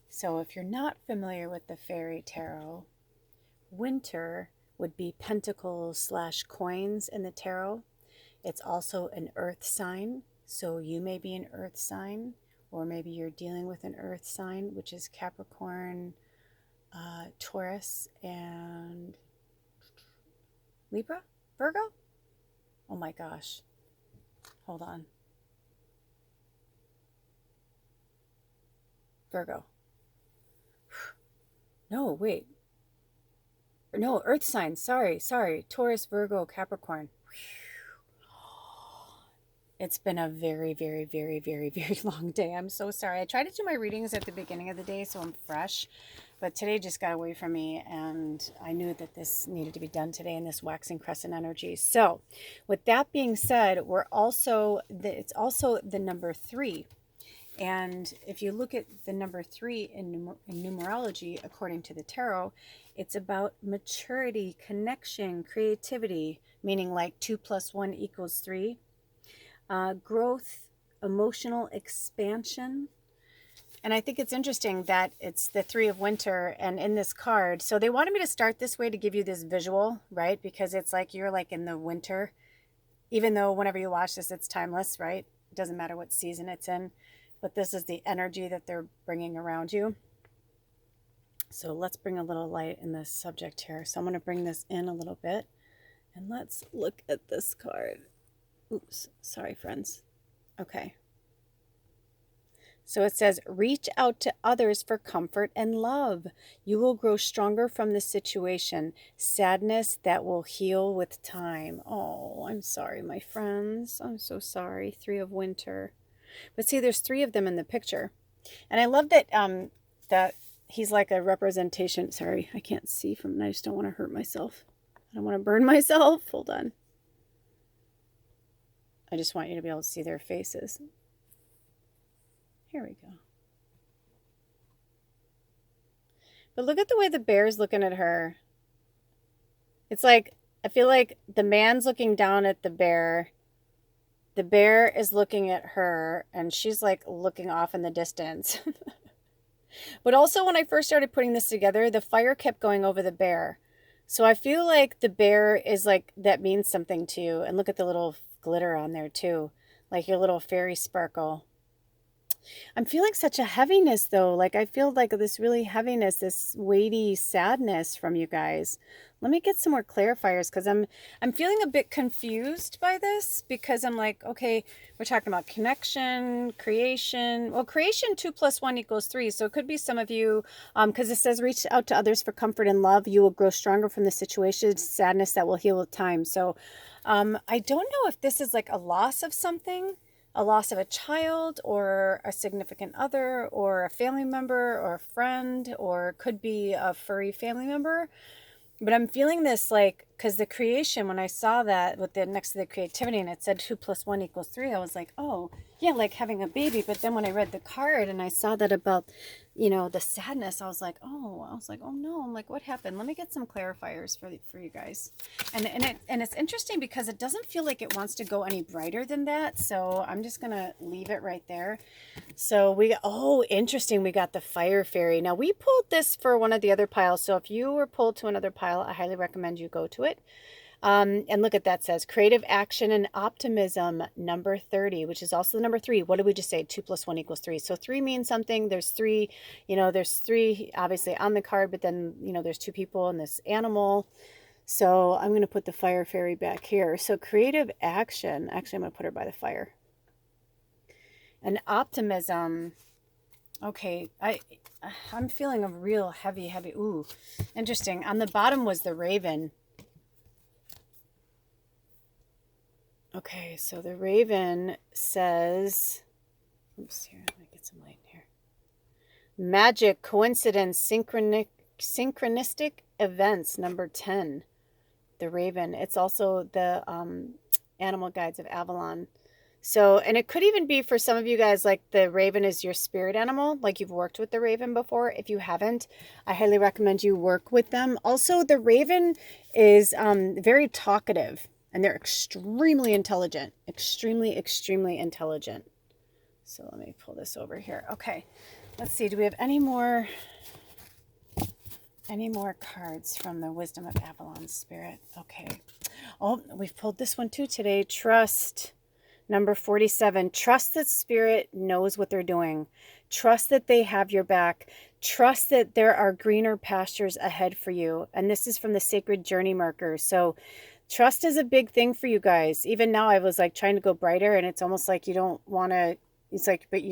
So if you're not familiar with the fairy tarot, winter would be pentacles / coins in the tarot. It's also an earth sign. So you may be an earth sign, or maybe you're dealing with an earth sign, which is Capricorn, Taurus, and Libra? Virgo? Oh my gosh. Hold on. Virgo. No, wait. No, earth signs. Sorry. Taurus, Virgo, Capricorn. It's been a very, very, very, very, very long day. I'm so sorry. I try to do my readings at the beginning of the day so I'm fresh, but today just got away from me, and I knew that this needed to be done today in this waxing crescent energy. So with that being said, it's also the number 3. And if you look at the number 3 in numerology, according to the tarot, it's about maturity, connection, creativity, meaning like 2 + 1 = 3. Growth, emotional expansion. And I think it's interesting that it's the 3 of Winter and in this card. So they wanted me to start this way to give you this visual, right? Because it's like you're like in the winter, even though whenever you watch this, it's timeless, right? It doesn't matter what season it's in, but this is the energy that they're bringing around you. So let's bring a little light in this subject here. So I'm going to bring this in a little bit, and let's look at this card. Oops, sorry, friends. Okay. So it says, reach out to others for comfort and love. You will grow stronger from this situation. Sadness that will heal with time. Oh, I'm sorry, my friends. I'm so sorry. 3 of Winter. But see, there's 3 of them in the picture. And I love that that he's like a representation. Sorry, I can't see from, I just don't want to hurt myself. I don't want to burn myself. Hold on. I just want you to be able to see their faces. Here we go. But look at the way the bear's looking at her. It's like, I feel like the man's looking down at the bear. The bear is looking at her, and she's like looking off in the distance. But also when I first started putting this together, the fire kept going over the bear. So I feel like the bear is like, that means something to you. And look at the little glitter on there too. like your little fairy sparkle. I'm feeling such a heaviness though. Like I feel like this really heaviness, this weighty sadness from you guys. Let me get some more clarifiers because I'm feeling a bit confused by this because I'm like, okay, we're talking about connection, creation. Well, creation 2 + 1 = 3. So it could be some of you, because it says reach out to others for comfort and love. You will grow stronger from the situation, sadness that will heal with time. So I don't know if this is like a loss of something, a loss of a child or a significant other or a family member or a friend, or could be a furry family member. But I'm feeling this like, because the creation, when I saw that with the next to the creativity and it said 2 + 1 = 3, I was like, oh, yeah, like having a baby. But then when I read the card and I saw that about, the sadness, I was like, oh no. I'm like, what happened? Let me get some clarifiers for you guys. And it's interesting because it doesn't feel like it wants to go any brighter than that. So I'm just going to leave it right there. So interesting. We got the fire fairy. Now we pulled this for one of the other piles. So if you were pulled to another pile, I highly recommend you go to it. And look at that, says creative action and optimism, number 30, which is also the number 3. What did we just say? 2 + 1 = 3. So 3 means something. There's 3, there's 3 obviously on the card, but then, there's 2 people and this animal. So I'm going to put the fire fairy back here. So creative action, actually I'm going to put her by the fire. And optimism. Okay, I'm feeling a real heavy, ooh, interesting. On the bottom was the raven. Okay, so the raven says, oops, here, let me get some light here. Magic, coincidence, synchronistic events, number 10. The raven. It's also the animal guides of Avalon. So, and it could even be for some of you guys, like the raven is your spirit animal, like you've worked with the raven before. If you haven't, I highly recommend you work with them. Also, the raven is very talkative. And they're extremely intelligent, extremely intelligent. So let me pull this over here. Okay, let's see. Do we have any more cards from the Wisdom of Avalon Spirit? Okay. Oh, we've pulled this one too today. Trust, number 47. Trust that Spirit knows what they're doing. Trust that they have your back. Trust that there are greener pastures ahead for you. And this is from the Sacred Journey Marker. So trust is a big thing for you guys. Even now I was like trying to go brighter and it's almost like you don't want to, it's like, but you're